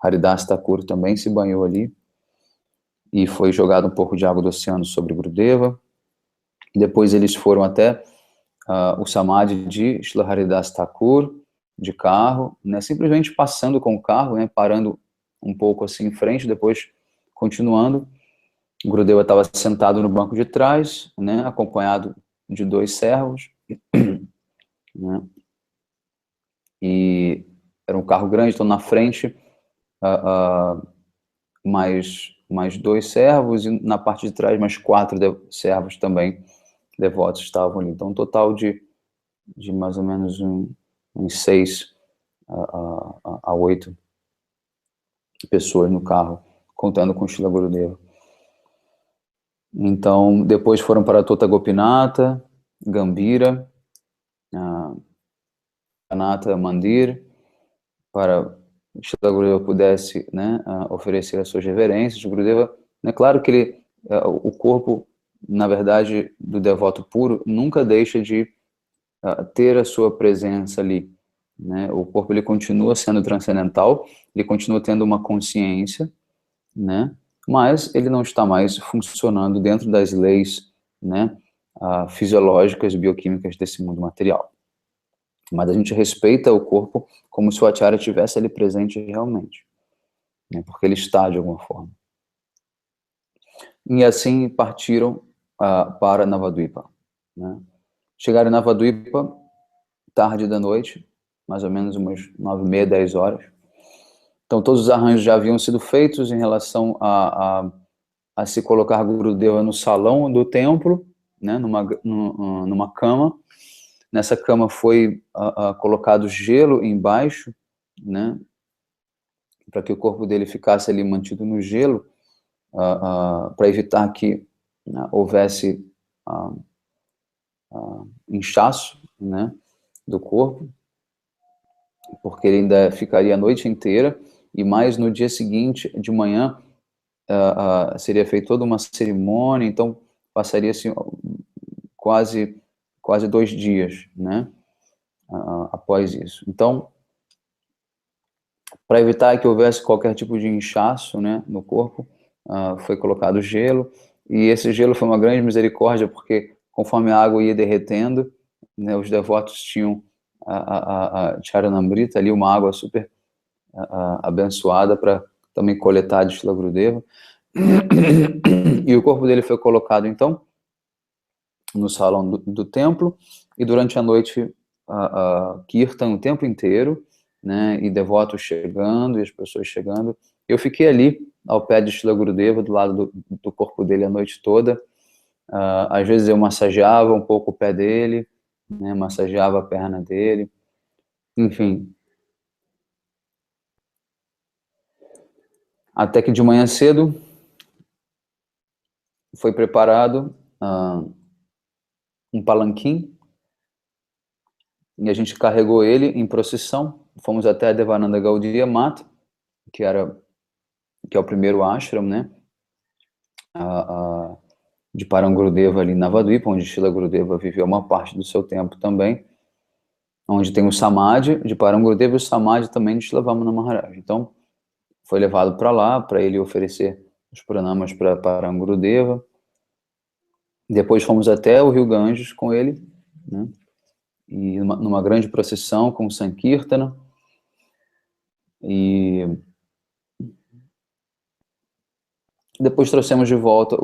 Haridas Thakur também se banhou ali, e foi jogado um pouco de água do oceano sobre Gurudeva. Depois eles foram até o Samadhi de Srila Haridas Thakur, de carro, né, simplesmente passando com o carro, né, parando um pouco assim em frente, depois continuando. O Gurudeva estava sentado no banco de trás, né, acompanhado de 2 servos, né, e era um carro grande, então na frente mais 2 servos, e na parte de trás mais 4 servos também, devotos estavam ali. Então um total de mais ou menos uns 6 a 8 pessoas no carro, contando com Srila Gurudeva. Então, depois foram para Tota Gopinatha, Gambhira, Kanata Mandir, para que Srila Gurudeva pudesse, né, oferecer as suas reverências. Gurudeva, né, claro que ele, o corpo, na verdade, do devoto puro, nunca deixa de ter a sua presença ali, né? O corpo ele continua sendo transcendental, ele continua tendo uma consciência, né? Mas ele não está mais funcionando dentro das leis, né, fisiológicas, bioquímicas desse mundo material. Mas a gente respeita o corpo como se o Acharya estivesse ali presente realmente, né, porque ele está de alguma forma. E assim partiram para Navadvipa, né? Chegaram em Navadvipa tarde da noite, mais ou menos umas 9h30, 10 horas. Então, todos os arranjos já haviam sido feitos em relação a se colocar Gurudeva no salão do templo, né, numa cama. Nessa cama foi colocado gelo embaixo, né, para que o corpo dele ficasse ali mantido no gelo, para evitar que houvesse inchaço, né, do corpo, porque ele ainda ficaria a noite inteira, e mais no dia seguinte, de manhã, seria feita toda uma cerimônia, então passaria assim, quase 2 dias, né, após isso. Então, para evitar que houvesse qualquer tipo de inchaço, né, no corpo, foi colocado gelo, e esse gelo foi uma grande misericórdia, porque conforme a água ia derretendo, né, os devotos tinham a Charanamrita ali, uma água super abençoada para também coletar de Srila Gurudeva. E o corpo dele foi colocado, então, no salão do templo, e durante a noite, Kirtan o tempo inteiro, né, e devotos chegando, e as pessoas chegando. Eu fiquei ali, ao pé de Srila Gurudeva, do lado do corpo dele a noite toda. Às vezes eu massageava um pouco o pé dele, né, massageava a perna dele, enfim. Até que de manhã cedo foi preparado um palanquim, e a gente carregou ele em procissão. Fomos até a Devananda Gaudiya Mata, que é o primeiro ashram, né, de Parangurudeva ali na Navadvipa, onde Srila Gurudeva viveu uma parte do seu tempo também, onde tem o Samadhi de Parangurudeva e o Samadhi também de Srila Vamana Maharaj. Então, foi levado para lá, para ele oferecer os pranamas para Parangurudeva. Depois fomos até o Rio Ganges com ele, né, e numa grande procissão com Sankirtana, e depois trouxemos de volta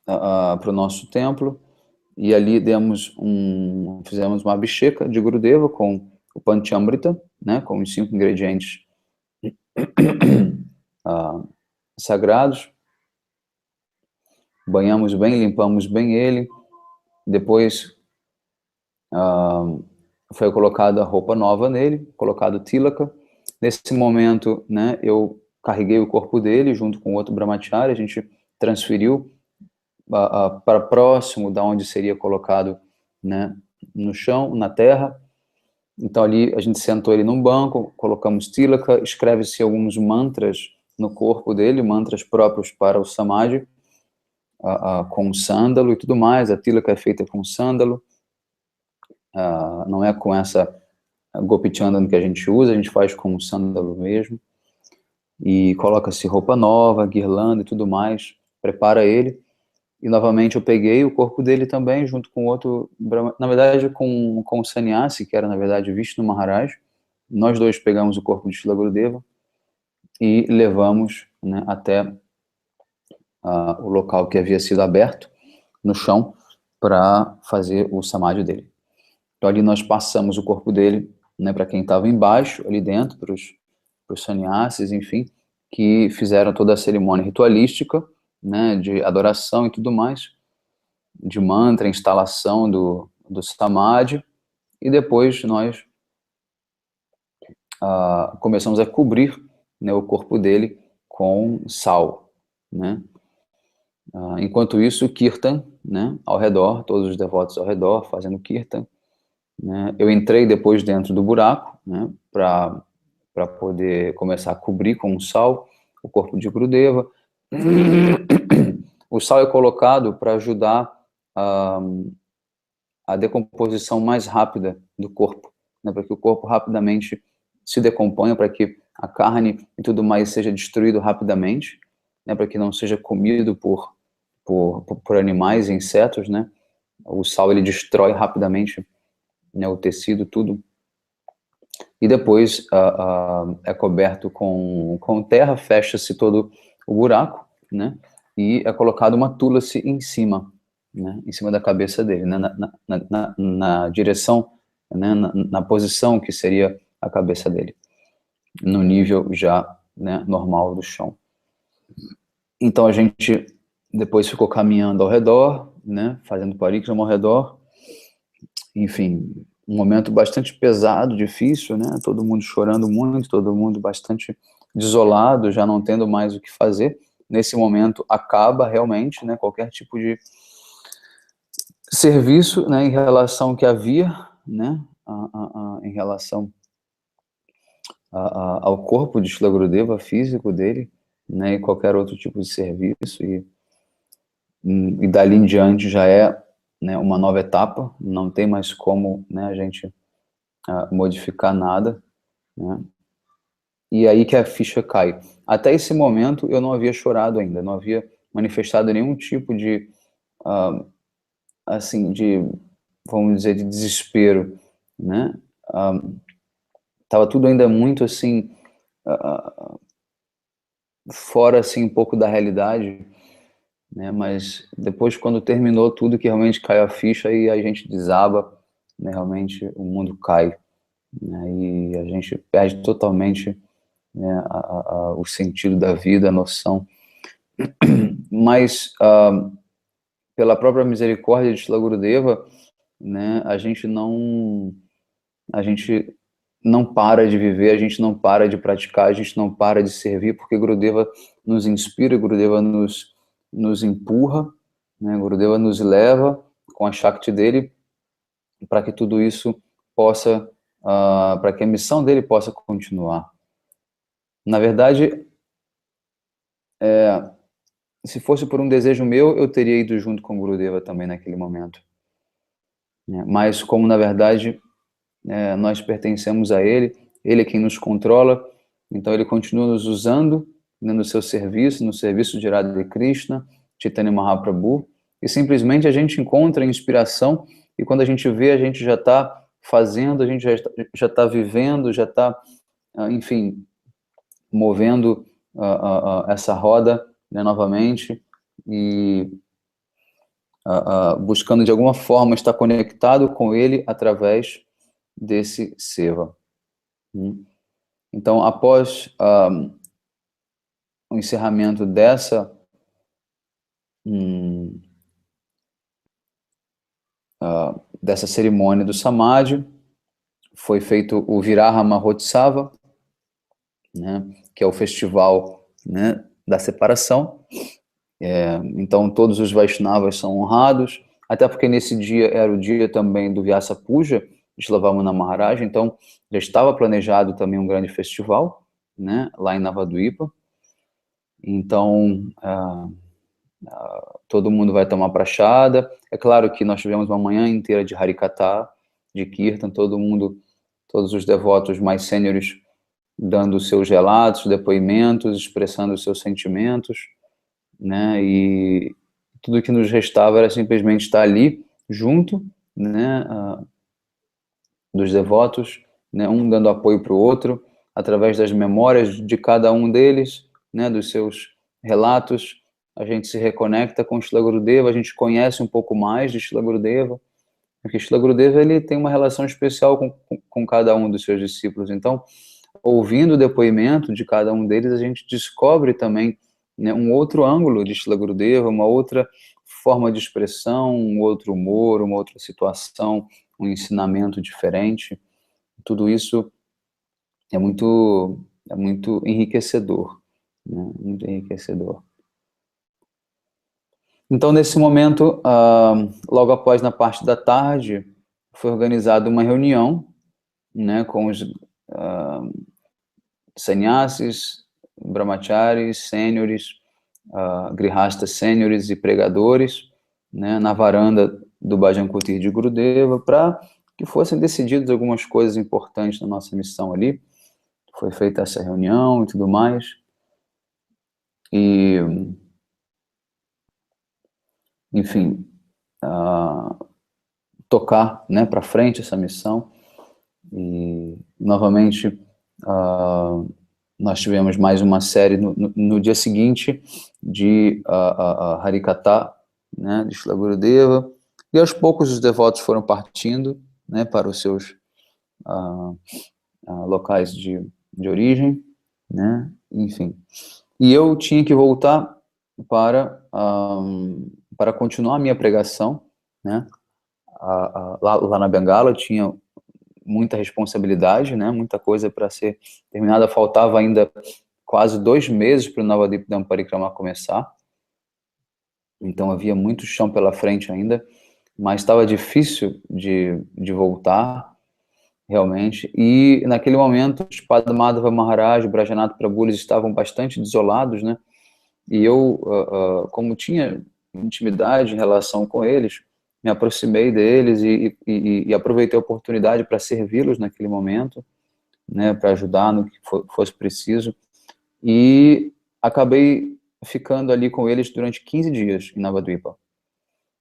para o nosso templo, e ali fizemos uma abhisheka de Gurudeva com o Panchamrita, né, com os 5 ingredientes sagrados. Banhamos bem, limpamos bem ele. Depois foi colocada roupa nova nele, colocado tilaka. Nesse momento, né, eu carreguei o corpo dele junto com outro brahmachari, a gente transferiu para próximo da onde seria colocado, né, no chão, na terra. Então ali a gente sentou ele num banco, colocamos tilaka, escreve-se alguns mantras no corpo dele, mantras próprios para o samadhi, com sândalo e tudo mais. A tilaka é feita com sândalo, não é com essa Gopi Chandan que a gente usa, a gente faz com sândalo mesmo. E coloca-se roupa nova, guirlanda e tudo mais, prepara ele. E novamente eu peguei o corpo dele também, junto com outro, na verdade com o sannyasi, que era na verdade Vishnu Maharaj. Nós dois pegamos o corpo de Srila Gurudeva e levamos, né, até o local que havia sido aberto no chão para fazer o samadhi dele. Então ali nós passamos o corpo dele, né, para quem estava embaixo, ali dentro, para os sannyasis, enfim, que fizeram toda a cerimônia ritualística, né, de adoração e tudo mais, de mantra, instalação do samadhi, e depois nós começamos a cobrir, né, o corpo dele com sal, né. Enquanto isso, o kirtan, né, ao redor, todos os devotos ao redor fazendo kirtan, né. Eu entrei depois dentro do buraco, né, para poder começar a cobrir com sal o corpo de Gurudeva. O sal é colocado para ajudar a decomposição mais rápida do corpo, né, para que o corpo rapidamente se decomponha, para que a carne e tudo mais seja destruído rapidamente, né, para que não seja comido por animais e insetos, né. O sal ele destrói rapidamente, né, o tecido, tudo. E depois é coberto com terra, fecha-se todo o buraco, né, e é colocado uma tulasi em cima, né, em cima da cabeça dele, né, na direção, né, na posição que seria a cabeça dele, no nível já né, normal do chão. Então a gente depois ficou caminhando ao redor, né, fazendo parikram ao redor. Enfim, um momento bastante pesado, difícil, né, todo mundo chorando muito, todo mundo bastante desolado, já não tendo mais o que fazer. Nesse momento acaba realmente, né, qualquer tipo de serviço, né, em relação ao que havia, né, em relação ao corpo de Shila Gurudeva, físico dele, né, e qualquer outro tipo de serviço, e dali em diante já é, né, uma nova etapa, não tem mais como, né, a gente modificar nada, né, e aí que a ficha cai. Até esse momento eu não havia chorado ainda, não havia manifestado nenhum tipo de, assim, vamos dizer, de desespero, né, estava tudo ainda muito, assim, fora, assim, um pouco da realidade, né, mas depois, quando terminou tudo, que realmente caiu a ficha, e a gente desaba, né, realmente o mundo cai, né, e a gente perde totalmente, né, o sentido da vida, a noção. Mas, pela própria misericórdia de Shila Gurudeva, né, a gente não para de viver, a gente não para de praticar, a gente não para de servir, porque Gurudeva nos inspira, Gurudeva nos empurra, né, Gurudeva nos leva com a Shakti dele para que tudo isso possa, para que a missão dele possa continuar. Na verdade, se fosse por um desejo meu, eu teria ido junto com Gurudeva também naquele momento, né? Mas como, na verdade, nós pertencemos a ele, ele é quem nos controla, então ele continua nos usando, né, no seu serviço, no serviço de Radha Krishna, Chaitanya Mahaprabhu, e simplesmente a gente encontra inspiração, e quando a gente vê, a gente já está fazendo, a gente já está vivendo, já está, enfim, movendo essa roda, né, novamente, e buscando de alguma forma estar conectado com ele através desse seva. Então, após o encerramento dessa cerimônia do Samadhi, foi feito o Viraha Mahotsava, né, que é o festival, né, da separação. Então, todos os Vaishnavas são honrados, até porque nesse dia era o dia também do Vyasa Puja, de Shila Vamana Maharaj, então já estava planejado também um grande festival, né, lá em Navadvipa. Então, todo mundo vai tomar prachada. É claro que nós tivemos uma manhã inteira de Harikatha, de Kirtan, todo mundo, todos os devotos mais sêniores dando os seus relatos, depoimentos, expressando os seus sentimentos, né, e tudo que nos restava era simplesmente estar ali, junto, né, dos devotos, né, um dando apoio para o outro, através das memórias de cada um deles, né, dos seus relatos, a gente se reconecta com Shila Gurudeva, a gente conhece um pouco mais de Shila Gurudeva, porque Shila Gurudeva ele tem uma relação especial com cada um dos seus discípulos, então, ouvindo o depoimento de cada um deles, a gente descobre também, né, um outro ângulo de Shila Gurudeva, uma outra forma de expressão, um outro humor, uma outra situação, um ensinamento diferente. Tudo isso é muito enriquecedor, né? Muito enriquecedor. Então, nesse momento, logo após, na parte da tarde, foi organizada uma reunião, né, com os sannyasis, brahmacharis, sêniores, grihastas sêniores e pregadores, né, na varanda do Bhajan Kutir de Gurudeva, para que fossem decididas algumas coisas importantes na nossa missão ali. Foi feita essa reunião e tudo mais. E, enfim, tocar, né, para frente essa missão. E, novamente, nós tivemos mais uma série no dia seguinte de Harikatha, né, de Shila Gurudeva, e aos poucos os devotos foram partindo, né, para os seus locais de origem, né, enfim. E eu tinha que voltar para continuar a minha pregação, né? Lá na Bengala eu tinha muita responsabilidade, né? Muita coisa para ser terminada. Faltava ainda quase 2 meses para o Navadip Parikrama começar. Então havia muito chão pela frente ainda, mas estava difícil de voltar, realmente. E naquele momento, os Padmadava Maharaj e Brajanath Prabhu eles estavam bastante desolados, né? E eu, como tinha intimidade em relação com eles, me aproximei deles e aproveitei a oportunidade para servi-los naquele momento, né? Para ajudar no que fosse preciso. E acabei ficando ali com eles durante 15 dias em Navadvipa,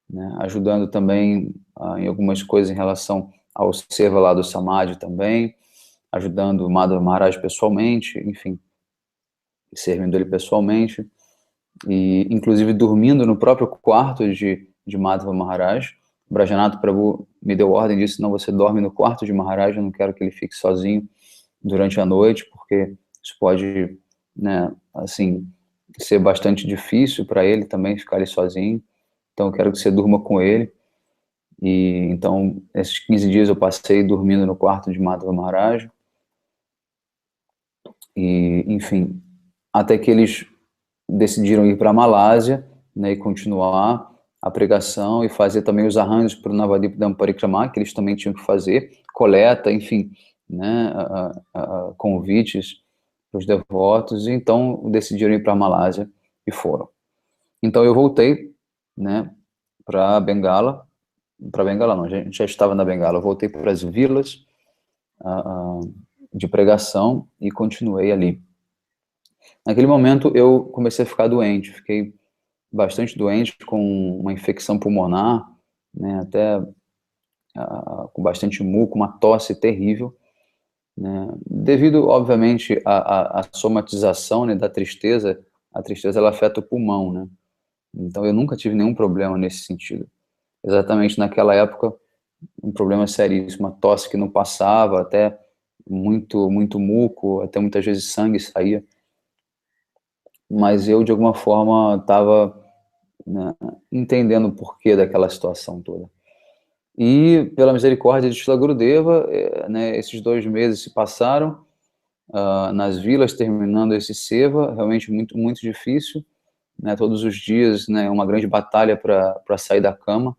né, ajudando também em algumas coisas em relação ao seva lá do Samadhi também, ajudando o Madhava Maharaj pessoalmente, enfim, servindo ele pessoalmente, e inclusive dormindo no próprio quarto de Madhava Maharaj. Brajanath Prabhu me deu ordem, disse, não, você dorme no quarto de Maharaj, eu não quero que ele fique sozinho durante a noite, porque isso pode, né, assim, ser bastante difícil para ele também ficar ali sozinho, então eu quero que você durma com ele. E então, esses 15 dias eu passei dormindo no quarto de Madhava Maharaj. E, enfim, até que eles decidiram ir para a Malásia, né, e continuar a pregação e fazer também os arranjos para o Navadip Parikrama, que eles também tinham que fazer, coleta, enfim, né, convites para os devotos, e então decidiram ir para a Malásia e foram. Então eu voltei, né, para Bengala não, a gente já estava na Bengala, eu voltei para as vilas de pregação e continuei ali. Naquele momento eu comecei a ficar doente, fiquei bastante doente com uma infecção pulmonar, né, até com bastante muco, uma tosse terrível, né, devido, obviamente, à somatização, né, da tristeza. A tristeza ela afeta o pulmão, né, então eu nunca tive nenhum problema nesse sentido. Exatamente naquela época, um problema seríssimo, uma tosse que não passava, até muito muco, até muitas vezes sangue saía, mas eu de alguma forma estava, né, entendendo o porquê daquela situação toda. E pela misericórdia de Shila Gurudeva, né, esses 2 meses se passaram nas vilas, terminando esse seva, realmente muito difícil, né, todos os dias, né, uma grande batalha para sair da cama,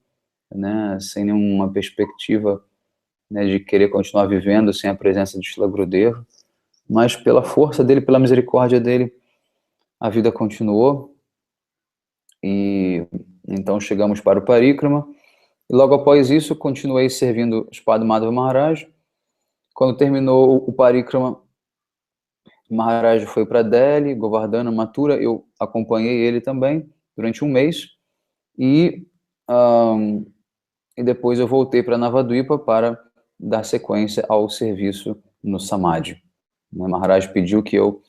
né, sem nenhuma perspectiva, né, de querer continuar vivendo sem a presença de Shila Gurudeva, mas pela força dele, pela misericórdia dele, a vida continuou, e então chegamos para o Parikrama, e logo após isso continuei servindo os Padre Madhava Maharaj. Quando terminou o Parikrama, Maharaj foi para Delhi, Govardhana, Mathura, eu acompanhei ele também durante um mês, e, e depois eu voltei para Navadvipa para dar sequência ao serviço no Samadhi. Maharaj pediu que eu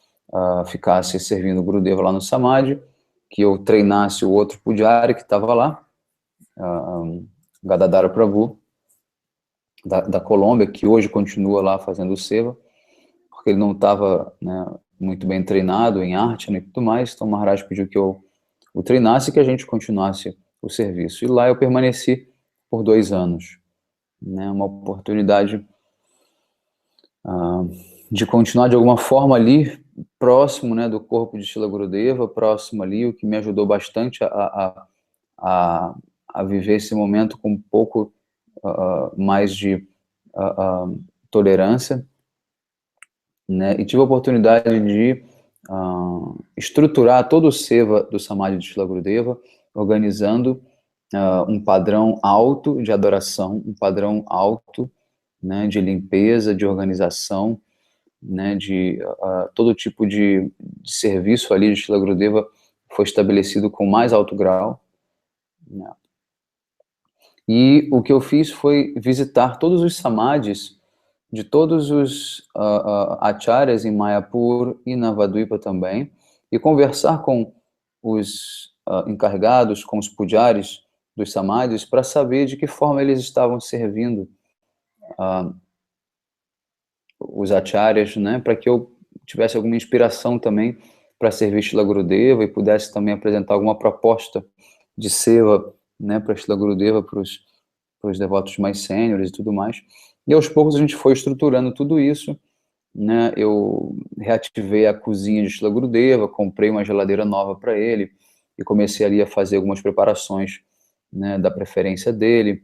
ficasse servindo o Gurudeva lá no Samadhi, que eu treinasse o outro Pujari que estava lá, Gadadhara Prabhu, da Colômbia, que hoje continua lá fazendo o seva, porque ele não estava, né, muito bem treinado em arte, né, e tudo mais, então Maharaj pediu que eu o treinasse e que a gente continuasse o serviço. E lá eu permaneci por 2 anos, né, uma oportunidade de continuar de alguma forma ali, próximo, né, do corpo de Shila Gurudeva, próximo ali, o que me ajudou bastante a viver esse momento com um pouco mais de tolerância, né, e tive a oportunidade de estruturar todo o seva do Samadhi de Shila Gurudeva, organizando um padrão alto de adoração, um padrão alto, né, de limpeza, de organização, né, de todo tipo de serviço ali de Shila Gurudeva foi estabelecido com mais alto grau, né. E o que eu fiz foi visitar todos os samadhis de todos os acharyas em Mayapur e Navadvipa também, e conversar com os encarregados, com os pujaris dos samadhis, para saber de que forma eles estavam servindo os acharyas, né, para que eu tivesse alguma inspiração também para servir Shila Gurudeva e pudesse também apresentar alguma proposta de seva, né, para Shila Gurudeva, para os devotos mais sêniores e tudo mais. E aos poucos a gente foi estruturando tudo isso, né? Eu reativei a cozinha de Shila Gurudeva, comprei uma geladeira nova para ele e comecei ali a fazer algumas preparações, né, da preferência dele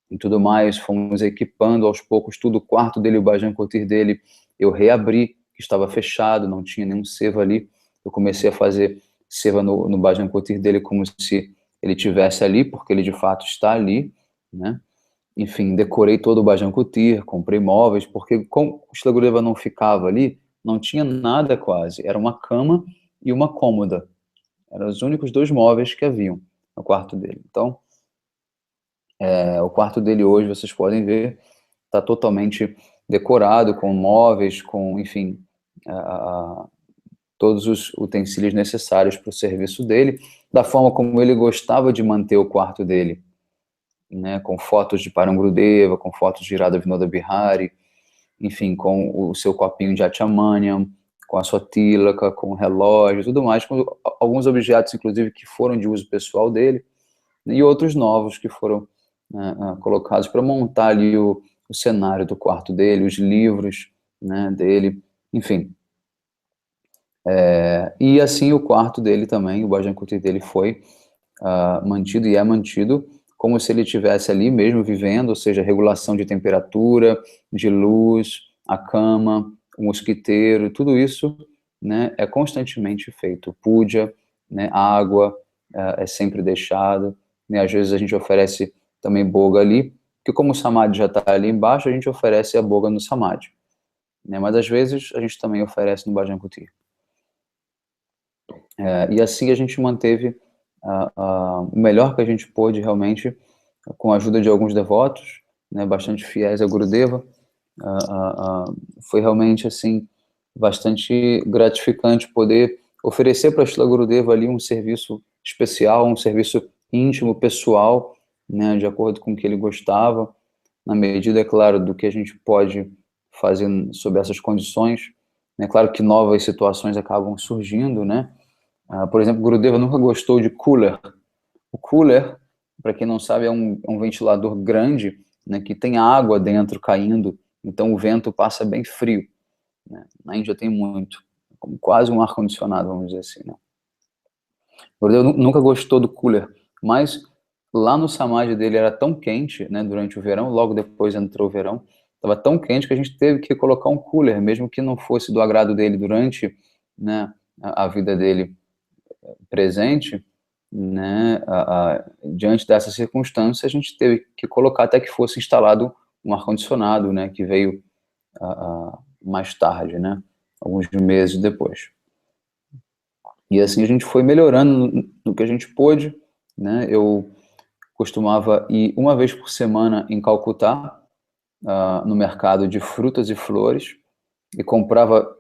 e tudo mais. Fomos equipando aos poucos tudo. O quarto dele, o Bhajan Kutir dele, eu reabri, que estava fechado, não tinha nenhum seva ali. Eu comecei a fazer seva no Bhajan Kutir dele como se ele tivesse ali, porque ele de fato está ali, né? Enfim, decorei todo o Bhajan Kutir, comprei móveis, porque como o Shila Gurudeva não ficava ali, não tinha nada quase. Era uma cama e uma cômoda. Eram os únicos dois móveis que haviam no quarto dele. Então, o quarto dele hoje, vocês podem ver, está totalmente decorado com móveis, com, enfim, todos os utensílios necessários para o serviço dele, da forma como ele gostava de manter o quarto dele, né, com fotos de Parangurudeva, com fotos de Radha Vinoda Bihari, enfim, com o seu copinho de Achamanyam, com a sua tilaka, com o relógio, tudo mais, com alguns objetos, inclusive, que foram de uso pessoal dele, e outros novos que foram colocados para montar ali o cenário do quarto dele, os livros, né, dele, enfim. E assim o quarto dele também, o Bhajan Kutir dele foi mantido e é mantido como se ele estivesse ali mesmo vivendo, ou seja, regulação de temperatura, de luz, a cama, o mosquiteiro, tudo isso, né, é constantemente feito. Puja, né, água é sempre deixado, né, às vezes a gente oferece também boga ali, que como o samadhi já está ali embaixo, a gente oferece a boga no samadhi, né, mas às vezes a gente também oferece no Bhajan Kutir. E assim a gente manteve o melhor que a gente pôde realmente, com a ajuda de alguns devotos, né, bastante fiéis a Gurudeva. Foi realmente assim bastante gratificante poder oferecer para a Shila Gurudeva ali um serviço especial, um serviço íntimo, pessoal, né, de acordo com o que ele gostava, na medida, é claro, do que a gente pode fazer sob essas condições. É claro que novas situações acabam surgindo, né? Por exemplo, Gurudeva nunca gostou de cooler. O cooler, para quem não sabe, é um ventilador grande, né, que tem água dentro caindo, então o vento passa bem frio, né? Na Índia tem muito, como quase um ar-condicionado, vamos dizer assim, né? Gurudeva nunca gostou do cooler, mas lá no samadhi dele era tão quente, né, durante o verão, logo depois entrou o verão, estava tão quente que a gente teve que colocar um cooler, mesmo que não fosse do agrado dele durante, né, a vida dele presente, né, diante dessa circunstância, a gente teve que colocar até que fosse instalado um ar-condicionado, né, que veio mais tarde, né, alguns meses depois. E assim a gente foi melhorando no que a gente pôde, né. Eu costumava ir uma vez por semana em Calcutá, no mercado de frutas e flores, e comprava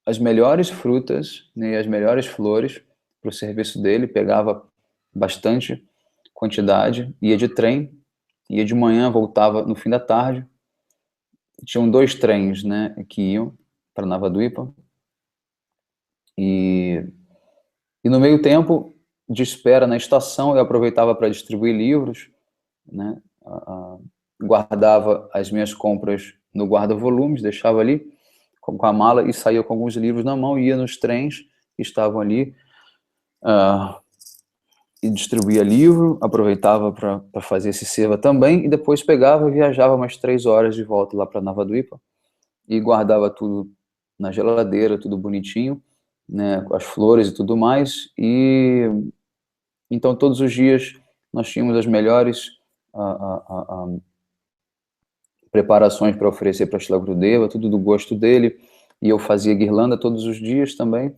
as melhores frutas, né, e as melhores flores para o serviço dele, pegava bastante quantidade, ia de trem, ia de manhã, voltava no fim da tarde. Tinham 2 trens, né, que iam para Navadvipa, e no meio tempo de espera na estação, eu aproveitava para distribuir livros, né, guardava as minhas compras no guarda-volumes, deixava ali com a mala e saía com alguns livros na mão, ia nos trens que estavam ali, e distribuía livro, aproveitava para fazer esse seva também, e depois pegava e viajava umas 3 horas de volta lá para Navadvipa, e guardava tudo na geladeira, tudo bonitinho, né, com as flores e tudo mais, e então todos os dias nós tínhamos as melhores preparações para oferecer para Shila Gurudeva, tudo do gosto dele, e eu fazia guirlanda todos os dias também,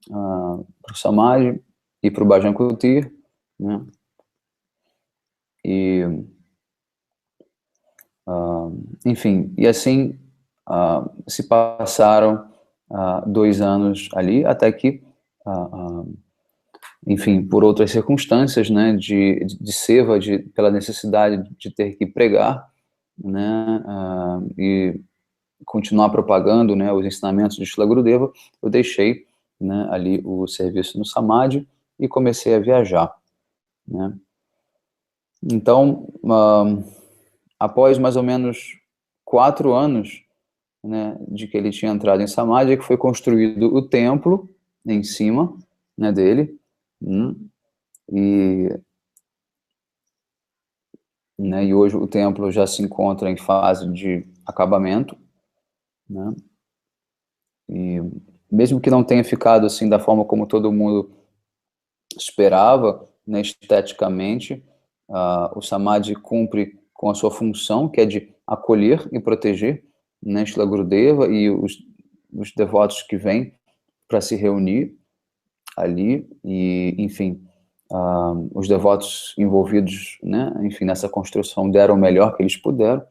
para o Samadhi e para o Bhajan Kutir, né? E, enfim, e assim se passaram 2 anos ali, até que, enfim, por outras circunstâncias, né, de seva, pela necessidade de ter que pregar, né, e continuar propagando, né, os ensinamentos de Srila Gurudeva, eu deixei, né, ali o serviço no Samadhi e comecei a viajar, né. Então, após mais ou menos 4 anos, né, de que ele tinha entrado em Samadhi, é que foi construído o templo em cima, né, dele, e, né, e hoje o templo já se encontra em fase de acabamento, né, e mesmo que não tenha ficado assim da forma como todo mundo esperava, né, esteticamente, o Samadhi cumpre com a sua função, que é de acolher e proteger, né, Shila Gurudeva e os devotos que vêm para se reunir ali, e, enfim, os devotos envolvidos, né, enfim, nessa construção deram o melhor que eles puderam,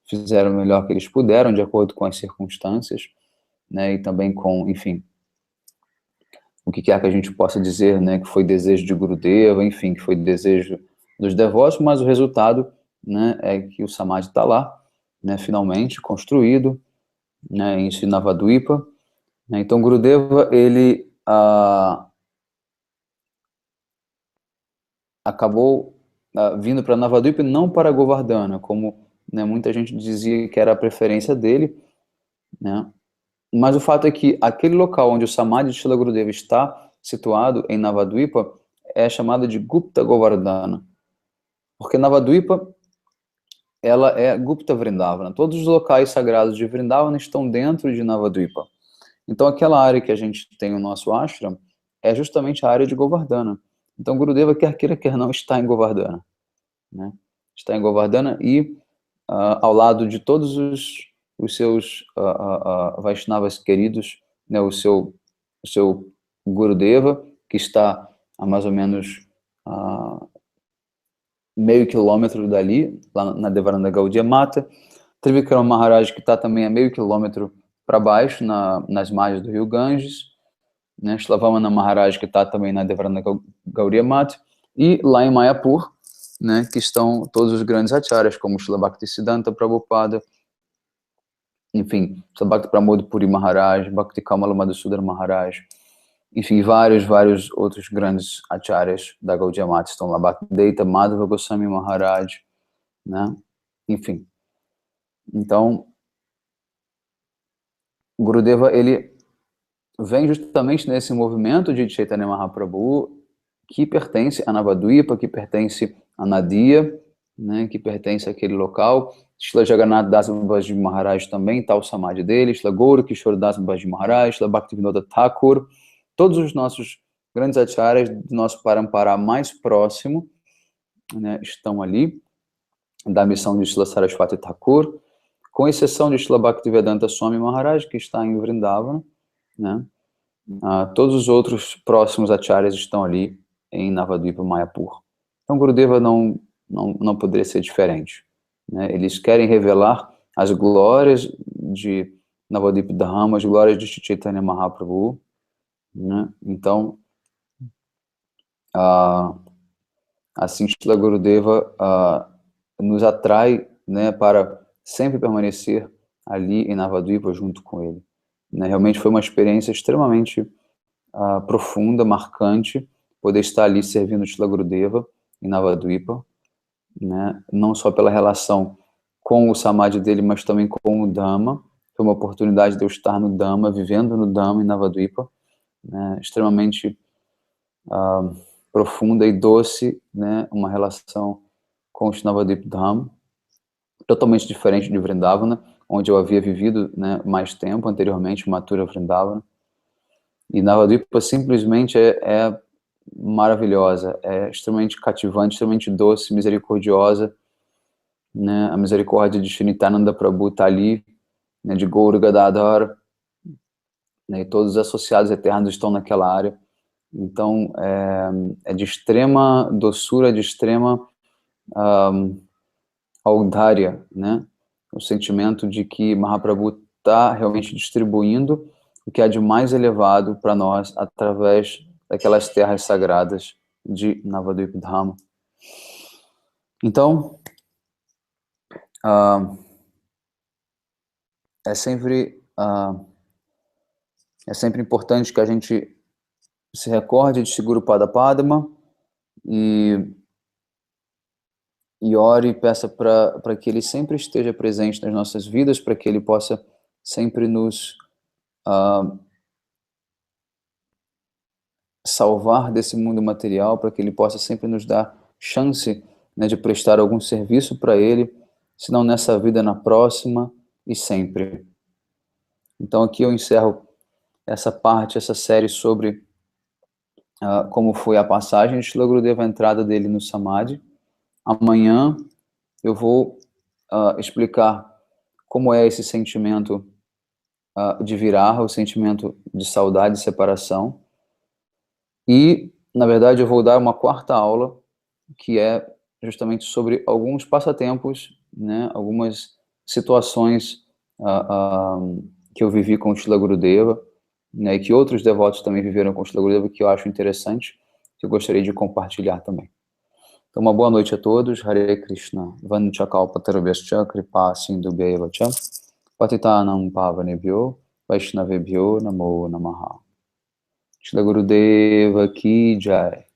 fizeram o melhor que eles puderam, de acordo com as circunstâncias, né, e também com, enfim, o que quer que a gente possa dizer, né, que foi desejo de Gurudeva, enfim, que foi desejo dos devotos, mas o resultado, né, é que o Samadhi está lá, né, finalmente construído, né, em Navadvipa, né. Então Gurudeva, ele acabou vindo para Navadvipa e não para Govardhana, como, né, muita gente dizia que era a preferência dele, né. Mas o fato é que aquele local onde o Samadhi de Srila Gurudeva está situado, em Navadvipa, é chamado de Gupta Govardhana, porque Navadvipa, ela é Gupta Vrindavana. Todos os locais sagrados de Vrindavana estão dentro de Navadvipa. Então aquela área que a gente tem o nosso ashram é justamente a área de Govardhana. Então Gurudeva, quer queira, quer não, está em Govardhana, né? Está em Govardhana e ao lado de todos os seus Vaishnavas queridos, né, o seu Gurudeva, que está a mais ou menos meio quilômetro dali, lá na Devaranda Gaudiya Mata. Trivikrama Maharaj, que está também a meio quilômetro para baixo, nas margens do rio Ganges, né, Shlavamana Maharaj, que está também na Devaranda Gaudiya Mata, e lá em Mayapur, né, que estão todos os grandes acharyas, como Srila Bhaktisiddhanta Prabhupada, enfim, Srila Bhakti Pramod Puri Maharaj, Bhakti Kamala Madhusudana Maharaj, enfim, vários outros grandes acharyas da Gaudiya Mata estão lá, Bhaktivedanta Madhava Goswami Maharaj, né, enfim. Então, Gurudeva, ele vem justamente nesse movimento de Chaitanya Mahaprabhu, que pertence a Navadvipa, que pertence a Nadia, né, que pertence àquele local. Shila Jagannath Das Babaji Maharaj também está o Samadhi dele, Shila Gaura Kishore Das Babaji Maharaj, Shila Bhaktivinoda Thakur, todos os nossos grandes acharyas do nosso Parampara mais próximo, né, estão ali, da missão de Shila Saraswati Thakur, com exceção de Shila Bhaktivedanta Swami Maharaj, que está em Vrindavana, né? Todos os outros próximos acharyas estão ali em Navadvipa Mayapur. Então Gurudeva não poderia ser diferente, né? Eles querem revelar as glórias de Navadvipa Dham, as glórias de Chaitanya Mahaprabhu, né? Então, assim, Shila Gurudeva nos atrai, né, para sempre permanecer ali em Navadvipa junto com ele, né? Realmente foi uma experiência extremamente profunda, marcante, poder estar ali servindo Shila Gurudeva em Navadvipa, né? Não só pela relação com o Samadhi dele, mas também com o Dhamma. Foi uma oportunidade de eu estar no Dhamma, vivendo no Dhamma em Navadvipa, né? Extremamente profunda e doce, né? Uma relação com o Navadvipa Dham, totalmente diferente de Vrindavana, onde eu havia vivido, né, mais tempo anteriormente, Mathura Vrindavana. E Navadvipa simplesmente é maravilhosa, é extremamente cativante, extremamente doce, misericordiosa, né? A misericórdia de Shri Nityananda Prabhu está ali, né, de Gaura Gadadhar, né, e todos os associados eternos estão naquela área. Então, é de extrema doçura, de extrema audárya, né? O sentimento de que Mahaprabhu está realmente distribuindo o que há de mais elevado para nós através daquelas terras sagradas de Navadvipa Dham. Então, é sempre importante que a gente se recorde de Shri Pada Padma e ore e peça para que ele sempre esteja presente nas nossas vidas, para que ele possa sempre nos salvar desse mundo material, para que ele possa sempre nos dar chance, né, de prestar algum serviço para ele, se não nessa vida, na próxima e sempre. Então aqui eu encerro essa parte, essa série sobre como foi a passagem de Shila Gurudeva, a entrada dele no Samadhi. Amanhã eu vou explicar como é esse sentimento de virar, o sentimento de saudade e separação. E, na verdade, eu vou dar uma quarta aula, que é justamente sobre alguns passatempos, né, algumas situações que eu vivi com o Shila Gurudeva, né, e que outros devotos também viveram com o Shila Gurudeva, que eu acho interessante, que eu gostaria de compartilhar também. Então, uma boa noite a todos. Hare Krishna. Vanchakalpatarubhyascha kripa sindhubheva cha patitanam pavanebhyo vaishnavebhyo namo namaha. Shila Gurudeva ki jai.